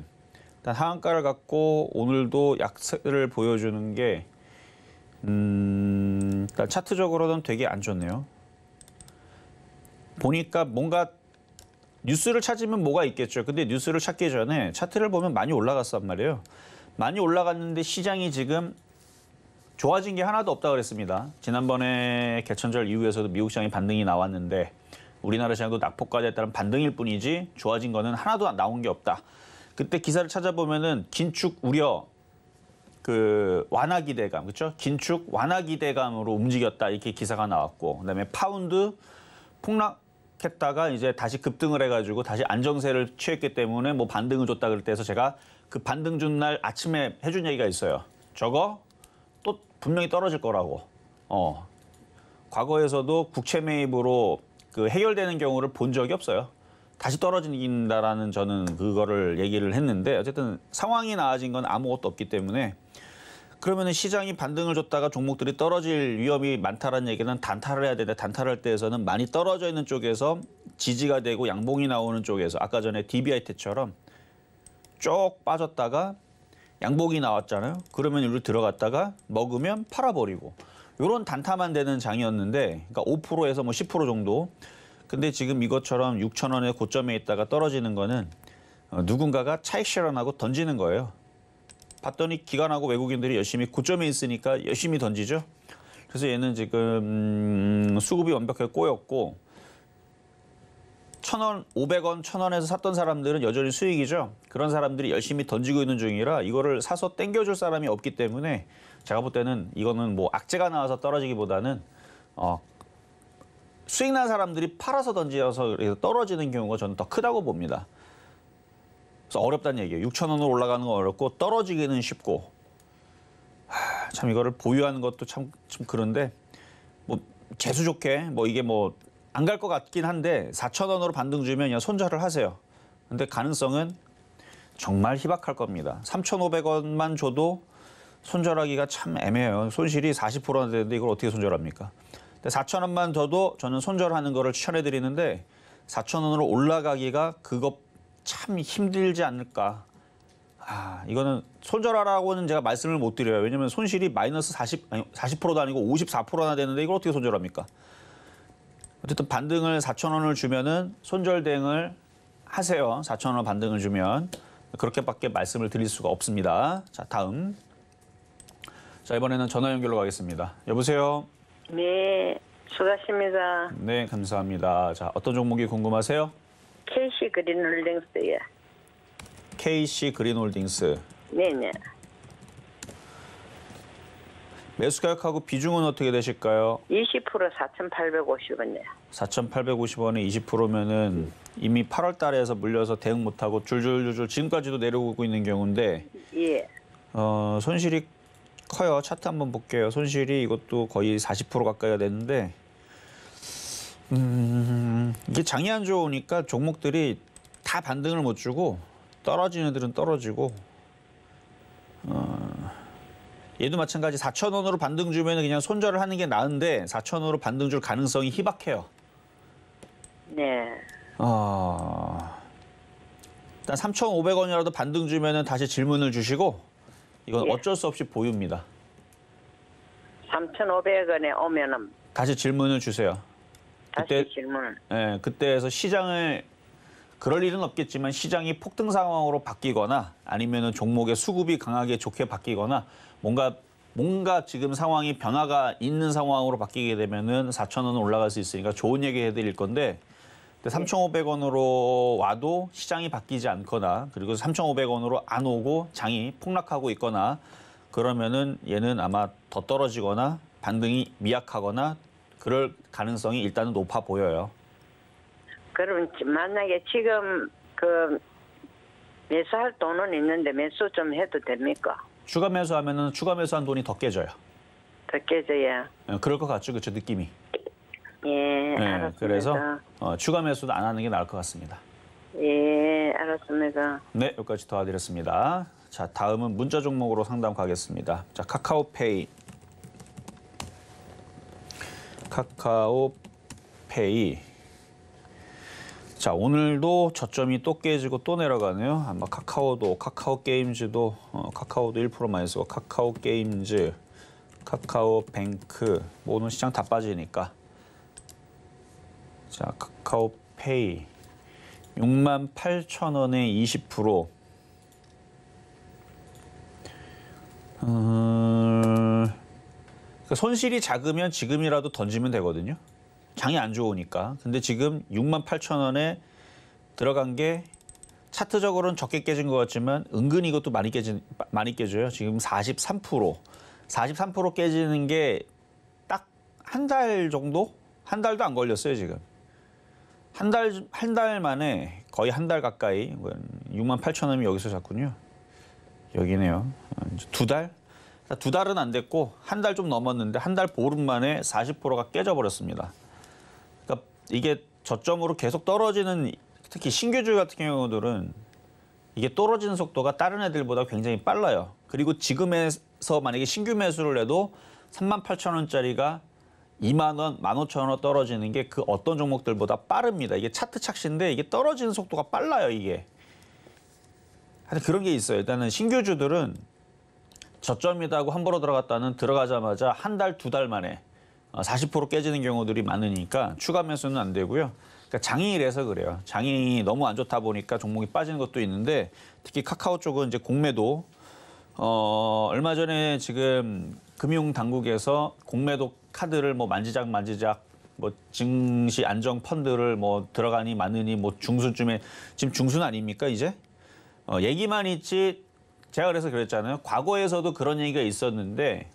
일단 하한가를 갖고 오늘도 약세를 보여주는 게 일단 차트적으로는 되게 안 좋네요. 보니까 뭔가 뉴스를 찾으면 뭐가 있겠죠. 근데 뉴스를 찾기 전에 차트를 보면 많이 올라갔단 말이에요. 많이 올라갔는데 시장이 지금 좋아진 게 하나도 없다 그랬습니다. 지난번에 개천절 이후에서도 미국 시장이 반등이 나왔는데 우리나라 시장도 낙폭과제에 따른 반등일 뿐이지 좋아진 거는 하나도 나온 게 없다. 그때 기사를 찾아보면은 긴축 우려, 그 완화 기대감, 그렇죠? 긴축 완화 기대감으로 움직였다 이렇게 기사가 나왔고, 그다음에 파운드 폭락했다가 이제 다시 급등을 해가지고 다시 안정세를 취했기 때문에 뭐 반등을 줬다 그럴 때에서 제가 그 반등 준 날 아침에 해준 얘기가 있어요. 저거 또 분명히 떨어질 거라고. 과거에서도 국채 매입으로 그 해결되는 경우를 본 적이 없어요. 다시 떨어진다라는 저는 그거를 얘기를 했는데 어쨌든 상황이 나아진 건 아무것도 없기 때문에 그러면은 시장이 반등을 줬다가 종목들이 떨어질 위험이 많다라는 얘기는 단타를 해야 되는데 단타를 할 때에서는 많이 떨어져 있는 쪽에서 지지가 되고 양봉이 나오는 쪽에서 아까 전에 DBI 때처럼 쭉 빠졌다가 양봉이 나왔잖아요. 그러면 여기로 들어갔다가 먹으면 팔아버리고 이런 단타만 되는 장이었는데 그러니까 5%에서 뭐 10% 정도. 근데 지금 이것처럼 6,000원의 고점에 있다가 떨어지는 거는 누군가가 차익 실현하고 던지는 거예요. 봤더니 기관하고 외국인들이 열심히 고점에 있으니까 열심히 던지죠. 그래서 얘는 지금 수급이 완벽하게 꼬였고 1,000원, 500원, 1,000원에서 샀던 사람들은 여전히 수익이죠. 그런 사람들이 열심히 던지고 있는 중이라 이거를 사서 땡겨줄 사람이 없기 때문에 제가 볼 때는 이거는 뭐 악재가 나와서 떨어지기보다는 수익 난 사람들이 팔아서 던져서 떨어지는 경우가 저는 더 크다고 봅니다. 그래서 어렵다는 얘기예요. 6,000원으로 올라가는 건 어렵고 떨어지기는 쉽고 참 이거를 보유하는 것도 참 그런데 뭐 재수 좋게 뭐 이게 뭐 안 갈 것 같긴 한데 4,000원으로 반등 주면 그냥 손절을 하세요. 근데 가능성은 정말 희박할 겁니다. 3,500원만 줘도 손절하기가 참 애매해요. 손실이 40%나 되는데 이걸 어떻게 손절합니까? 4,000원만 줘도 저는 손절하는 거를 추천해 드리는데 4,000원으로 올라가기가 그거 참 힘들지 않을까. 이거는 손절하라고는 제가 말씀을 못 드려요. 왜냐면 손실이 마이너스 40%도 아니고 54%나 되는데 이걸 어떻게 손절합니까? 어쨌든 반등을 4,000원을 주면은 손절 대응을 하세요. 4,000원 반등을 주면. 그렇게밖에 말씀을 드릴 수가 없습니다. 자, 다음. 자, 이번에는 전화 연결로 가겠습니다. 여보세요? 네, 수고하십니다. 네, 감사합니다. 자, 어떤 종목이 궁금하세요? KC 그린홀딩스요. KC 그린홀딩스. 네네. 매수 가격하고 비중은 어떻게 되실까요? 20% 4,850원이요. 4,850원에 20%면은 이미 8월 달에서 물려서 대응 못하고 줄줄줄줄 지금까지도 내려오고 있는 경우인데 예. 손실이 커요. 차트 한번 볼게요. 손실이 이것도 거의 40% 가까이가 됐는데 이게 장이 안 좋으니까 종목들이 다 반등을 못 주고 떨어지는 애들은 떨어지고 얘도 마찬가지 4,000원으로 반등 주면 그냥 손절을 하는 게 나은데 4,000원으로 반등 줄 가능성이 희박해요. 네. 일단 3,500원이라도 반등 주면 다시 질문을 주시고 이건 예. 어쩔 수 없이 보유입니다. 3,500원에 오면은 다시 질문을 주세요. 다시 질문을. 예, 그때에서 시장을 그럴 일은 없겠지만 시장이 폭등 상황으로 바뀌거나 아니면은 종목의 수급이 강하게 좋게 바뀌거나 뭔가 지금 상황이 변화가 있는 상황으로 바뀌게 되면은 4,000원은 올라갈 수 있으니까 좋은 얘기 해드릴 건데 3,500원으로 와도 시장이 바뀌지 않거나 그리고 3,500원으로 안 오고 장이 폭락하고 있거나 그러면은 얘는 아마 더 떨어지거나 반등이 미약하거나 그럴 가능성이 일단은 높아 보여요. 그럼 만약에 지금 그 매수할 돈은 있는데 매수 좀 해도 됩니까? 추가 매수하면은 추가 매수한 돈이 더 깨져요. 더 깨져야. 그럴 것 같죠, 그쵸 느낌이. 예, 알았습니다. 그래서 추가 매수도 안 하는 게 나을 것 같습니다. 예, 알았습니다. 네, 여기까지 도와드렸습니다. 자, 다음은 문자 종목으로 상담 가겠습니다. 자, 카카오페이. 자, 오늘도 저점이 또 깨지고 또 내려가네요. 아마 카카오 게임즈도 카카오도 1% 마이너스고 카카오 게임즈, 카카오뱅크 뭐 오늘 시장 다 빠지니까. 자, 카카오페이 68,000원에 20%. 그러니까 손실이 작으면 지금이라도 던지면 되거든요. 장이 안 좋으니까. 근데 지금 68,000원에 들어간 게 차트적으로는 적게 깨진 것 같지만 은근히 이것도 많이 깨져요. 지금 43%. 43% 깨지는 게 딱 한 달 정도? 한 달도 안 걸렸어요, 지금. 한 달 만에 거의 한 달 가까이 68,000원이 여기서 잤군요. 여기네요. 두 달? 두 달은 안 됐고 한 달 좀 넘었는데 한 달 보름 만에 40%가 깨져버렸습니다. 그러니까 이게 저점으로 계속 떨어지는 특히 신규주 같은 경우들은 이게 떨어지는 속도가 다른 애들보다 굉장히 빨라요. 그리고 지금에서 만약에 신규 매수를 해도 38,000원짜리가 2만 원, 15,000원 떨어지는 게 그 어떤 종목들보다 빠릅니다. 이게 차트 착시인데 이게 떨어지는 속도가 빨라요, 이게. 하여튼 그런 게 있어요. 일단은 신규주들은 저점이다 하고 함부로 들어갔다는 들어가자마자 한 달, 두 달 만에 40% 깨지는 경우들이 많으니까 추가 매수는 안 되고요. 그러니까 장이래서 그래요. 장이 너무 안 좋다 보니까 종목이 빠지는 것도 있는데 특히 카카오 쪽은 이제 공매도 얼마 전에 지금 금융 당국에서 공매도 카드를 뭐 만지작 뭐 증시 안정 펀드를 뭐 들어가니 마느니 뭐 중순쯤에 지금 중순 아닙니까 이제? 얘기만 있지 제가 그래서 그랬잖아요. 과거에서도 그런 얘기가 있었는데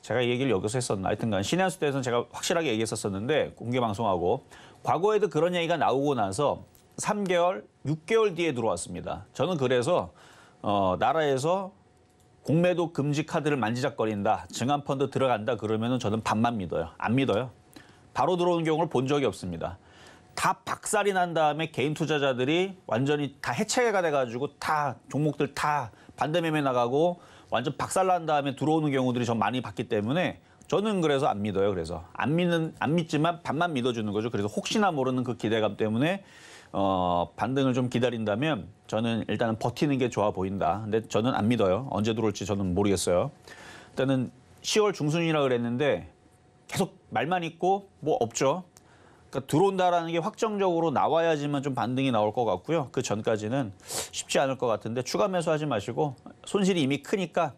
제가 이 얘기를 여기서 했었나 하여튼간 신한수 때에서는 제가 확실하게 얘기했었는데 공개 방송하고 과거에도 그런 얘기가 나오고 나서 3개월, 6개월 뒤에 들어왔습니다. 저는 그래서 나라에서 공매도 금지 카드를 만지작거린다, 증안펀드 들어간다 그러면은 저는 반만 믿어요. 안 믿어요. 바로 들어오는 경우를 본 적이 없습니다. 다 박살이 난 다음에 개인 투자자들이 완전히 다 해체가 돼가지고 다 종목들 다 반대매매 나가고 완전 박살난 다음에 들어오는 경우들이 전 많이 봤기 때문에 저는 그래서 안 믿어요. 그래서 안 믿지만 반만 믿어주는 거죠. 그래서 혹시나 모르는 그 기대감 때문에 반등을 좀 기다린다면 저는 일단은 버티는 게 좋아 보인다. 근데 저는 안 믿어요. 언제 들어올지 저는 모르겠어요. 일단은 10월 중순이라 그랬는데 계속 말만 있고 뭐 없죠. 그러니까 들어온다라는 게 확정적으로 나와야지만 좀 반등이 나올 것 같고요. 그 전까지는 쉽지 않을 것 같은데 추가 매수하지 마시고 손실이 이미 크니까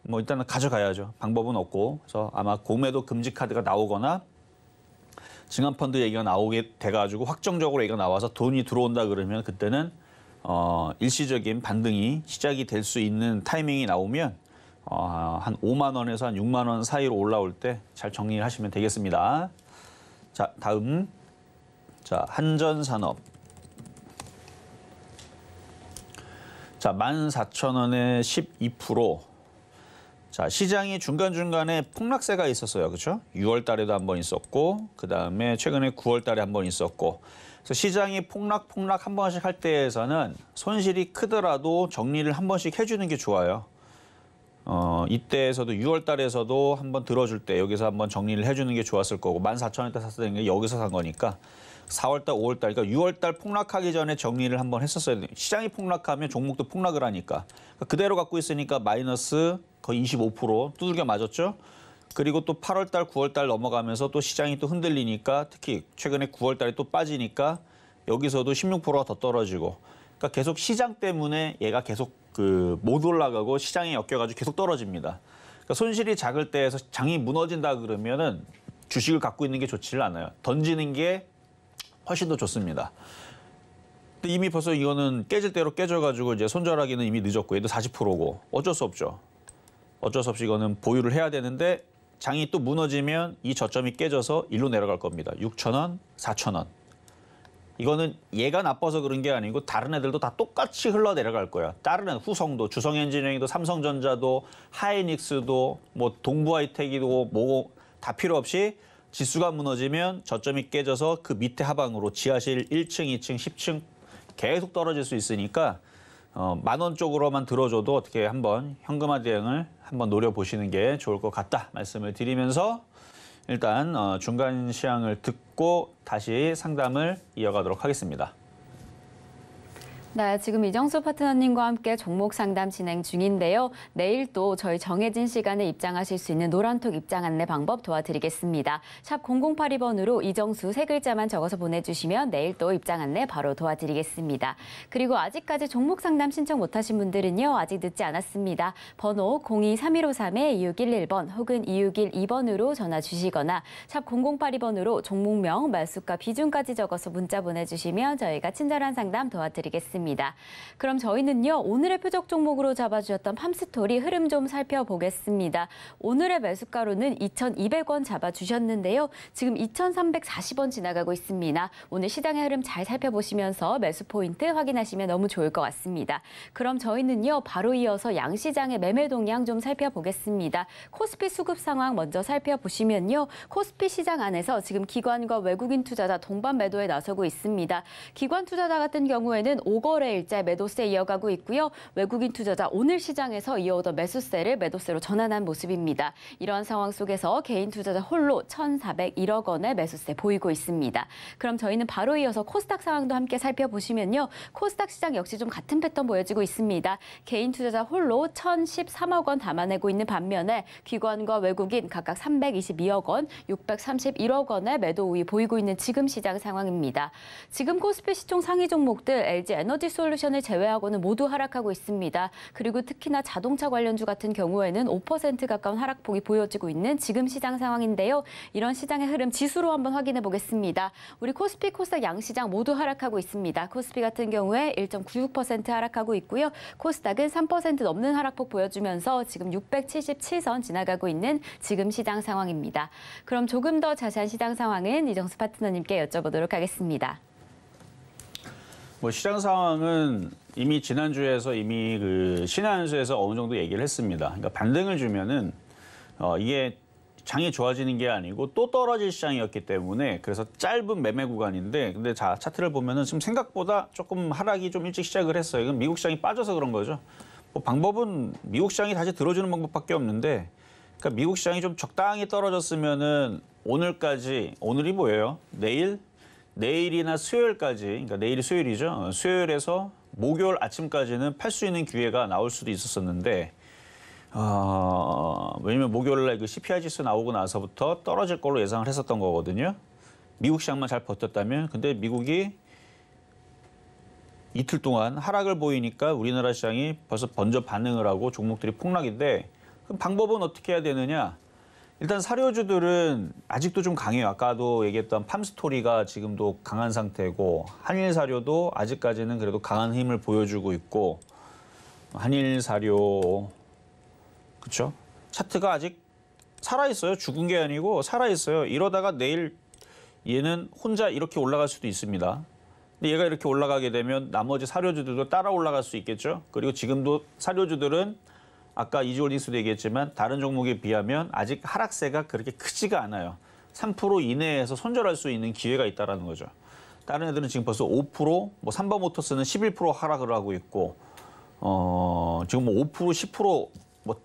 뭐 일단은 가져가야죠. 방법은 없고. 그래서 아마 공매도 금지 카드가 나오거나 증안펀드 얘기가 나오게 돼가지고 확정적으로 얘기가 나와서 돈이 들어온다 그러면 그때는 일시적인 반등이 시작이 될 수 있는 타이밍이 나오면 한 5만 원에서 한 6만 원 사이로 올라올 때 잘 정리를 하시면 되겠습니다. 자, 다음. 자, 한전산업. 자, 14,000원에 12%. 자, 시장이 중간중간에 폭락세가 있었어요. 그렇죠? 6월 달에도 한 번 있었고 그다음에 최근에 9월 달에 한 번 있었고. 그래서 시장이 폭락 한 번씩 할 때에서는 손실이 크더라도 정리를 한 번씩 해주는 게 좋아요. 이때에서도 6월 달에서도 한번 들어줄 때 여기서 한번 정리를 해주는 게 좋았을 거고 14,000원대 샀을 때 여기서 산 거니까 4월 달, 5월 달, 그러니까 6월 달 폭락하기 전에 정리를 한번 했었어야 돼요. 시장이 폭락하면 종목도 폭락을 하니까. 그러니까 그대로 갖고 있으니까 마이너스 거의 25% 두들겨 맞았죠. 그리고 또 8월 달, 9월 달 넘어가면서 또 시장이 또 흔들리니까 특히 최근에 9월 달에 또 빠지니까 여기서도 16%가 더 떨어지고. 그러니까 계속 시장 때문에 얘가 계속 못 올라가고 시장에 엮여가지고 계속 떨어집니다. 그러니까 손실이 작을 때에서 장이 무너진다 그러면은 주식을 갖고 있는 게 좋지를 않아요. 던지는 게 훨씬 더 좋습니다. 근데 이미 벌써 이거는 깨질 대로 깨져가지고 이제 손절하기는 이미 늦었고 얘도 40%고 어쩔 수 없죠. 어쩔 수 없이 이거는 보유를 해야 되는데 장이 또 무너지면 이 저점이 깨져서 일로 내려갈 겁니다. 6,000원, 4,000원. 이거는 얘가 나빠서 그런 게 아니고 다른 애들도 다 똑같이 흘러내려갈 거야. 다른 애들, 후성도, 주성엔지니어링도, 삼성전자도, 하이닉스도, 뭐 동부하이텍이도 뭐 다 필요 없이 지수가 무너지면 저점이 깨져서 그 밑에 하방으로 지하실 1층, 2층, 10층 계속 떨어질 수 있으니까 10,000원 쪽으로만 들어줘도 어떻게 한번 현금화 대응을 한번 노려보시는 게 좋을 것 같다 말씀을 드리면서 일단 중간 시향을 듣고 다시 상담을 이어가도록 하겠습니다. 네, 지금 이정수 파트너님과 함께 종목 상담 진행 중인데요. 내일 또 저희 정해진 시간에 입장하실 수 있는 노란톡 입장 안내 방법 도와드리겠습니다. 샵 0082번으로 이정수 세 글자만 적어서 보내주시면 내일 또 입장 안내 바로 도와드리겠습니다. 그리고 아직까지 종목 상담 신청 못하신 분들은요. 아직 늦지 않았습니다. 번호 02-3153-2611번 혹은 2612번으로 전화 주시거나 샵 0082번으로 종목명, 말수가, 비중까지 적어서 문자 보내주시면 저희가 친절한 상담 도와드리겠습니다. 시장입니다. 그럼 저희는요, 오늘의 표적 종목으로 잡아주셨던 팜스토리 흐름 좀 살펴보겠습니다. 오늘의 매수가로는 2,200원 잡아주셨는데요. 지금 2,340원 지나가고 있습니다. 오늘 시장의 흐름 잘 살펴보시면서 매수 포인트 확인하시면 너무 좋을 것 같습니다. 그럼 저희는요, 바로 이어서 양시장의 매매 동향 좀 살펴보겠습니다. 코스피 수급 상황 먼저 살펴보시면요. 코스피 시장 안에서 지금 기관과 외국인 투자자 동반 매도에 나서고 있습니다. 기관 투자자 같은 경우에는 5거래일째 매도세 이어가고 있고요. 외국인 투자자 오늘 시장에서 이어오던 매수세를 매도세로 전환한 모습입니다. 이러한 상황 속에서 개인 투자자 홀로 1,401억 원의 매수세 보이고 있습니다. 그럼 저희는 바로 이어서 코스닥 상황도 함께 살펴보시면요. 코스닥 시장 역시 좀 같은 패턴 보여지고 있습니다. 개인 투자자 홀로 1,013억 원 담아내고 있는 반면에 기관과 외국인 각각 322억 원, 631억 원의 매도 우위 보이고 있는 지금 시장 상황입니다. 지금 코스피 시총 상위 종목들 LG 에너지 솔루션을 제외하고는 모두 하락하고 있습니다. 그리고 특히나 자동차 관련주 같은 경우에는 5% 가까운 하락폭이 보여지고 있는 지금 시장 상황인데요. 이런 시장의 흐름 지수로 한번 확인해 보겠습니다. 우리 코스피, 코스닥 양시장 모두 하락하고 있습니다. 코스피 같은 경우에 1.96% 하락하고 있고요. 코스닥은 3% 넘는 하락폭 보여주면서 지금 677선 지나가고 있는 지금 시장 상황입니다. 그럼 조금 더 자세한 시장 상황은 이정수 파트너님께 여쭤보도록 하겠습니다. 뭐 시장 상황은 이미 지난주에서 이미 그 신한수에서 어느 정도 얘기를 했습니다. 그러니까 반등을 주면은 이게 장이 좋아지는 게 아니고 또 떨어질 시장이었기 때문에 그래서 짧은 매매 구간인데 근데 자 차트를 보면은 지금 생각보다 조금 하락이 좀 일찍 시작을 했어요. 이건 미국 시장이 빠져서 그런 거죠. 뭐 방법은 미국 시장이 다시 들어주는 방법밖에 없는데 그러니까 미국 시장이 좀 적당히 떨어졌으면은 오늘이 뭐예요? 내일이나 수요일까지, 그러니까 내일이 수요일이죠. 수요일에서 목요일 아침까지는 팔 수 있는 기회가 나올 수도 있었었는데, 왜냐면 목요일날 그 CPI 지수 나오고 나서부터 떨어질 걸로 예상을 했었던 거거든요. 미국 시장만 잘 버텼다면, 근데 미국이 이틀 동안 하락을 보이니까 우리나라 시장이 벌써 먼저 반응을 하고 종목들이 폭락인데, 그럼 방법은 어떻게 해야 되느냐? 일단 사료주들은 아직도 좀 강해요. 아까도 얘기했던 팜스토리가 지금도 강한 상태고 한일사료도 아직까지는 그래도 강한 힘을 보여주고 있고 한일사료 그렇죠? 차트가 아직 살아있어요. 죽은 게 아니고 살아있어요. 이러다가 내일 얘는 혼자 이렇게 올라갈 수도 있습니다. 근데 얘가 이렇게 올라가게 되면 나머지 사료주들도 따라 올라갈 수 있겠죠. 그리고 지금도 사료주들은 아까 이지홀딩스도 얘기했지만 다른 종목에 비하면 아직 하락세가 그렇게 크지가 않아요. 3% 이내에서 손절할 수 있는 기회가 있다는 거죠. 다른 애들은 지금 벌써 5%, 뭐 삼바모터스는 11% 하락을 하고 있고 지금 뭐 5%, 10% 뭐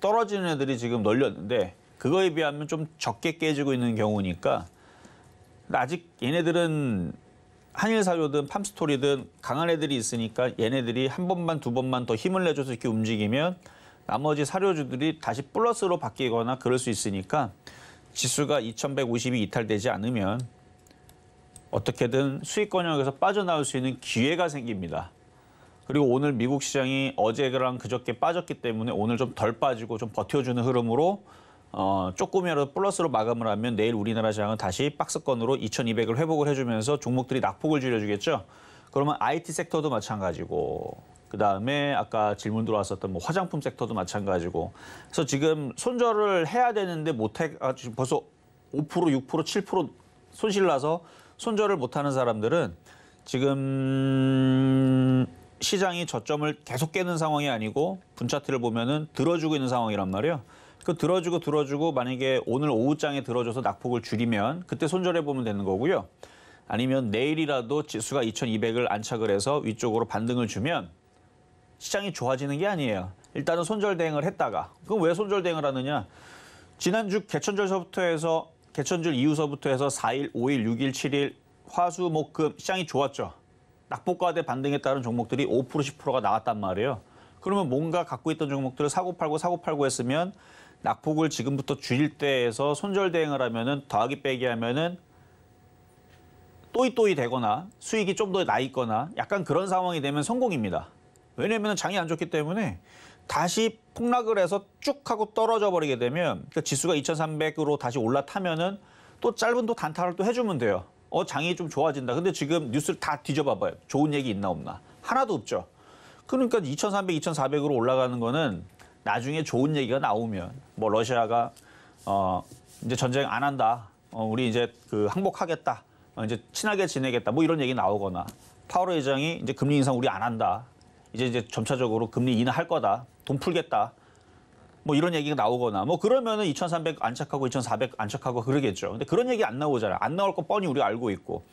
떨어지는 애들이 지금 널렸는데 그거에 비하면 좀 적게 깨지고 있는 경우니까 아직 얘네들은 한일사료든 팜스토리든 강한 애들이 있으니까 얘네들이 한 번만 두 번만 더 힘을 내줘서 이렇게 움직이면 나머지 사료주들이 다시 플러스로 바뀌거나 그럴 수 있으니까 지수가 2150이 이탈되지 않으면 어떻게든 수익권 영역에서 빠져나올 수 있는 기회가 생깁니다. 그리고 오늘 미국 시장이 어제랑 그저께 빠졌기 때문에 오늘 좀 덜 빠지고 좀 버텨주는 흐름으로 조금이라도 플러스로 마감을 하면 내일 우리나라 시장은 다시 박스권으로 2200을 회복을 해주면서 종목들이 낙폭을 줄여주겠죠. 그러면 IT 섹터도 마찬가지고 그다음에 아까 질문 들어왔었던 뭐 화장품 섹터도 마찬가지고 그래서 지금 손절을 해야 되는데 못해가지고 벌써 5%, 6%, 7% 손실 나서 손절을 못하는 사람들은 지금 시장이 저점을 계속 깨는 상황이 아니고 분차트를 보면은 들어주고 있는 상황이란 말이에요. 그 들어주고 만약에 오늘 오후장에 들어줘서 낙폭을 줄이면 그때 손절해 보면 되는 거고요. 아니면 내일이라도 지수가 2200을 안착을 해서 위쪽으로 반등을 주면 시장이 좋아지는 게 아니에요. 일단은 손절 대응을 했다가 그럼 왜 손절 대응을 하느냐? 지난주 개천절 이후서부터 해서 4일, 5일, 6일, 7일 화수, 목, 금 시장이 좋았죠. 낙폭과대 반등에 따른 종목들이 5%, 10%가 나왔단 말이에요. 그러면 뭔가 갖고 있던 종목들을 사고 팔고 했으면 낙폭을 지금부터 줄일 때에서 손절 대응을 하면은 더하기 빼기 하면은 또이 되거나 수익이 좀 더 나 있거나 약간 그런 상황이 되면 성공입니다. 왜냐하면 장이 안 좋기 때문에 다시 폭락을 해서 쭉 하고 떨어져 버리게 되면 그러니까 지수가 2300으로 다시 올라타면은 또 짧은 또 단타를 또 해주면 돼요. 장이 좀 좋아진다. 근데 지금 뉴스를 다 뒤져봐봐요. 좋은 얘기 있나 없나. 하나도 없죠. 그러니까 2,300, 2,400으로 올라가는 거는 나중에 좋은 얘기가 나오면 뭐 러시아가 이제 전쟁 안 한다. 우리 이제 그 항복하겠다. 이제 친하게 지내겠다. 뭐 이런 얘기 나오거나 파월 의장이 이제 금리 인상 우리 안 한다. 이제 점차적으로 금리 인하할 거다. 돈 풀겠다. 뭐 이런 얘기가 나오거나 뭐 그러면은 2,300 안착하고 2,400 안착하고 그러겠죠. 근데 그런 얘기 안 나오잖아요. 안 나올 거 뻔히 우리가 알고 있고.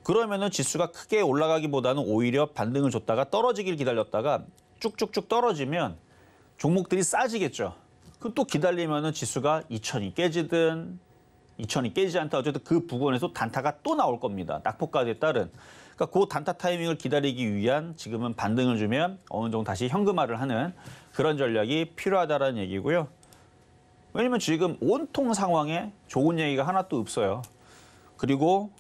그러면은 지수가 크게 올라가기보다는 오히려 반등을 줬다가 떨어지길 기다렸다가 쭉쭉쭉 떨어지면 종목들이 싸지겠죠. 그럼 또 기다리면은 지수가 2,000이 깨지든 2,000이 깨지지 않다 어쨌든 그 부근에서 단타가 또 나올 겁니다. 낙폭과대에 따른. 그러니까 그 단타 타이밍을 기다리기 위한 지금은 반등을 주면 어느 정도 다시 현금화를 하는 그런 전략이 필요하다라는 얘기고요. 왜냐면 지금 온통 상황에 좋은 얘기가 하나도 없어요. 그리고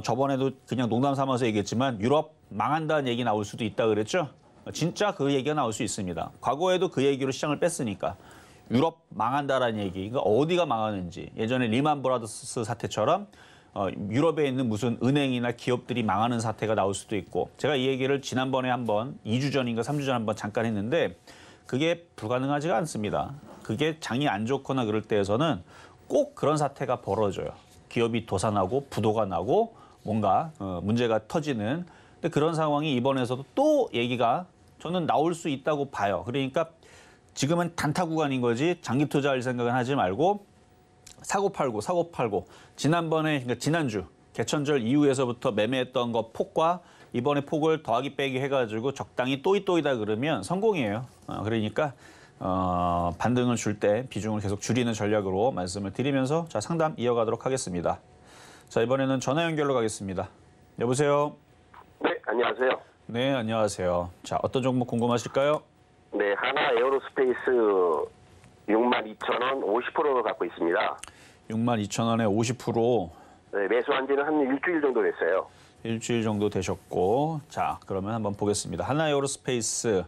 저번에도 그냥 농담 삼아서 얘기했지만 유럽 망한다는 얘기 나올 수도 있다 그랬죠. 진짜 그 얘기가 나올 수 있습니다. 과거에도 그 얘기로 시장을 뺐으니까. 유럽 망한다라는 얘기. 그러니까 어디가 망하는지. 예전에 리만 브라더스 사태처럼 유럽에 있는 무슨 은행이나 기업들이 망하는 사태가 나올 수도 있고. 제가 이 얘기를 지난번에 한번 2주 전인가 3주 전 한번 잠깐 했는데 그게 불가능하지가 않습니다. 그게 장이 안 좋거나 그럴 때에서는 꼭 그런 사태가 벌어져요. 기업이 도산하고 부도가 나고 뭔가 문제가 터지는. 근데 그런 상황이 이번에서도 또 얘기가 저는 나올 수 있다고 봐요. 그러니까 지금은 단타 구간인 거지 장기 투자할 생각은 하지 말고 사고 팔고 지난번에 그러니까 지난주 개천절 이후에서부터 매매했던 거 폭과 이번에 폭을 더하기 빼기 해가지고 적당히 또이또이다 그러면 성공이에요. 그러니까 반등을 줄 때 비중을 계속 줄이는 전략으로 말씀을 드리면서 자 상담 이어가도록 하겠습니다. 자 이번에는 전화 연결로 가겠습니다. 여보세요. 네, 안녕하세요. 네, 안녕하세요. 자 어떤 종목 궁금하실까요? 네, 하나 에어로스페이스 62,000원 50%를 갖고 있습니다. 62,000원에 50%. 네, 매수한 지는 한 일주일 정도 됐어요. 일주일 정도 되셨고. 자, 그러면 한번 보겠습니다. 하나 에어로스페이스.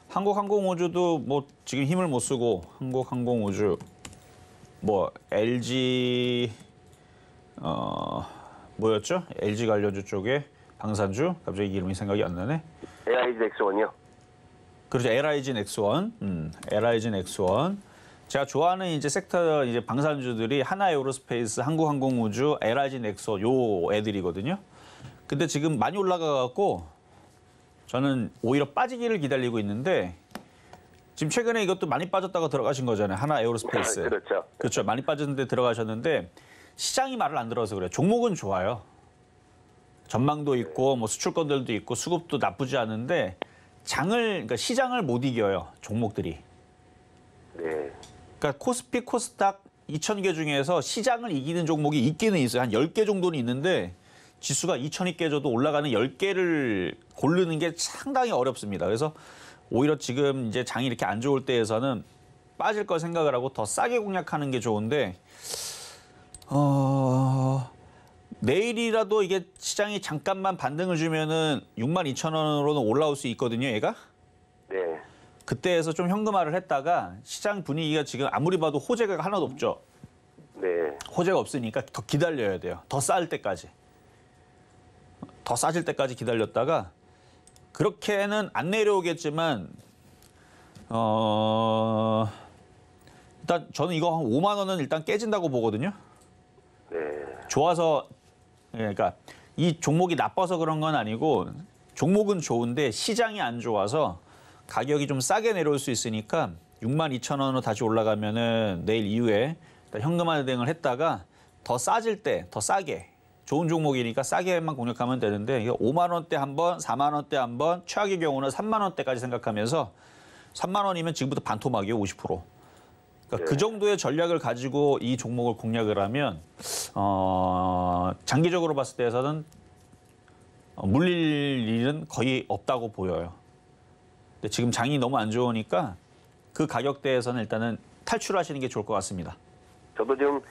한국항공우주도 뭐 지금 힘을 못 쓰고 한국항공우주 뭐 LG 뭐였죠? LG 관련주 쪽에 방산주 갑자기 이름이 생각이 안 나네. AIG 넥스원이요. 그렇죠. LIG 넥스원. LIG 넥스원. 제가 좋아하는 이제 섹터 이제 방산주들이 하나 에어로스페이스, 한국항공우주, LIG 넥스원 요 애들이거든요. 근데 지금 많이 올라가 갖고 저는 오히려 빠지기를 기다리고 있는데 지금 최근에 이것도 많이 빠졌다가 들어가신 거잖아요. 하나 에어로스페이스. 그렇죠. 그렇죠. 많이 빠졌는데 들어가셨는데 시장이 말을 안 들어서 그래요. 종목은 좋아요. 전망도 있고 뭐 수출권들도 있고 수급도 나쁘지 않은데 그러니까 시장을 못 이겨요. 종목들이. 네. 그러니까 코스피, 코스닥 2,000개 중에서 시장을 이기는 종목이 있기는 있어요. 한 10개 정도는 있는데 지수가 2,000이 깨져도 올라가는 10개를 고르는 게 상당히 어렵습니다. 그래서 오히려 지금 이제 장이 이렇게 안 좋을 때에서는 빠질 걸 생각을 하고 더 싸게 공략하는 게 좋은데 내일이라도 이게 시장이 잠깐만 반등을 주면은 62,000원으로는 올라올 수 있거든요, 얘가. 네. 그때에서 좀 현금화를 했다가 시장 분위기가 지금 아무리 봐도 호재가 하나도 없죠. 네. 호재가 없으니까 더 기다려야 돼요. 더 쌀 때까지. 더 싸질 때까지 기다렸다가 그렇게는 안 내려오겠지만 일단 저는 이거 한 5만 원은 일단 깨진다고 보거든요. 네. 좋아서 그러니까 이 종목이 나빠서 그런 건 아니고 종목은 좋은데 시장이 안 좋아서 가격이 좀 싸게 내려올 수 있으니까 62,000원으로 다시 올라가면은 내일 이후에 일단 현금화 대응을 했다가 더 싸질 때 더 싸게 좋은 종목이니까 싸게만 공략하면 되는데 이게 5만 원대 한 번, 4만 원대 한 번, 최악의 경우는 3만 원대까지 생각하면서 3만 원이면 지금부터 반토막이에요, 50%. 그러니까 그 정도의 전략을 가지고 이 종목을 공략을 하면 장기적으로 봤을 때에서는 물릴 일은 거의 없다고 보여요. 근데 지금 장이 너무 안 좋으니까 그 가격대에서는 일단은 탈출하시는 게 좋을 것 같습니다. 저도 지금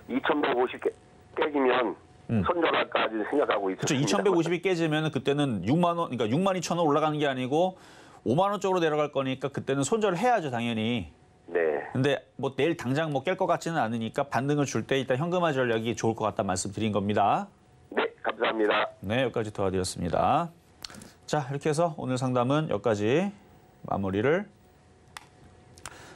2,150 깨지면 손절할까지 생각하고 있습니다. 그렇죠. 2,150이 깨지면 그때는 6만 원, 그러니까 62,000원 올라가는 게 아니고 5만 원 쪽으로 내려갈 거니까 그때는 손절을 해야죠, 당연히. 네. 근데 뭐 내일 당장 뭐 깰 것 같지는 않으니까 반등을 줄 때 일단 현금화 전략이 좋을 것 같다 말씀드린 겁니다. 네, 감사합니다. 네, 여기까지 도와드렸습니다. 자, 이렇게 해서 오늘 상담은 여기까지 마무리를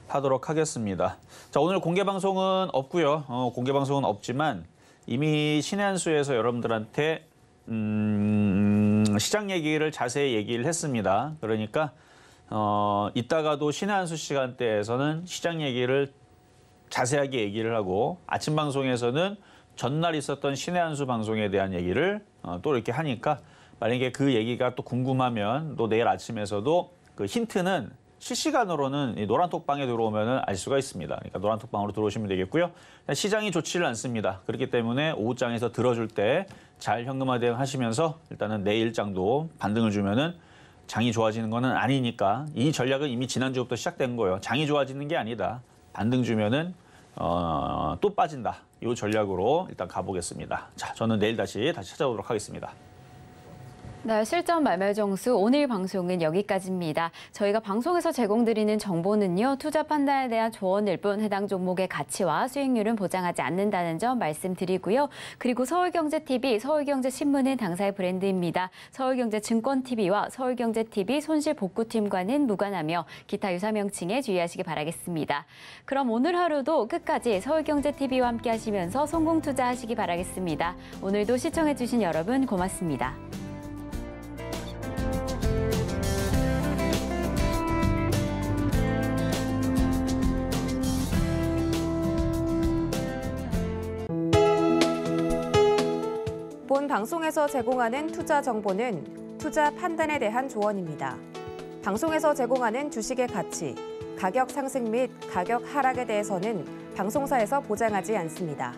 하도록 하겠습니다. 자, 오늘 공개 방송은 없고요. 공개 방송은 없지만 이미 신의 한 수에서 여러분들한테 시장 얘기를 자세히 얘기를 했습니다. 그러니까 이따가도 신의 한 수 시간대에서는 시장 얘기를 자세하게 얘기를 하고 아침 방송에서는 전날 있었던 신의 한 수 방송에 대한 얘기를 또 이렇게 하니까 만약에 그 얘기가 또 궁금하면 또 내일 아침에서도 그 힌트는 실시간으로는 이 노란톡방에 들어오면 알 수가 있습니다. 그러니까 노란톡방으로 들어오시면 되겠고요. 시장이 좋지를 않습니다. 그렇기 때문에 오후장에서 들어줄 때 잘 현금화 대응하시면서 일단은 내일장도 반등을 주면은 장이 좋아지는 거는 아니니까 이 전략은 이미 지난주부터 시작된 거예요. 장이 좋아지는 게 아니다. 반등 주면은 또 빠진다. 이 전략으로 일단 가보겠습니다. 자, 저는 내일 다시 찾아오도록 하겠습니다. 네, 실전 말매정수 오늘 방송은 여기까지입니다. 저희가 방송에서 제공드리는 정보는요, 투자 판단에 대한 조언일 뿐 해당 종목의 가치와 수익률은 보장하지 않는다는 점 말씀드리고요. 그리고 서울경제TV, 서울경제신문은 당사의 브랜드입니다. 서울경제증권TV와 서울경제TV 손실복구팀과는 무관하며 기타 유사 명칭에 주의하시기 바라겠습니다. 그럼 오늘 하루도 끝까지 서울경제TV와 함께 하시면서 성공 투자하시기 바라겠습니다. 오늘도 시청해주신 여러분 고맙습니다. 본 방송에서 제공하는 투자 정보는 투자 판단에 대한 조언입니다. 방송에서 제공하는 주식의 가치, 가격 상승 및 가격 하락에 대해서는 방송사에서 보장하지 않습니다.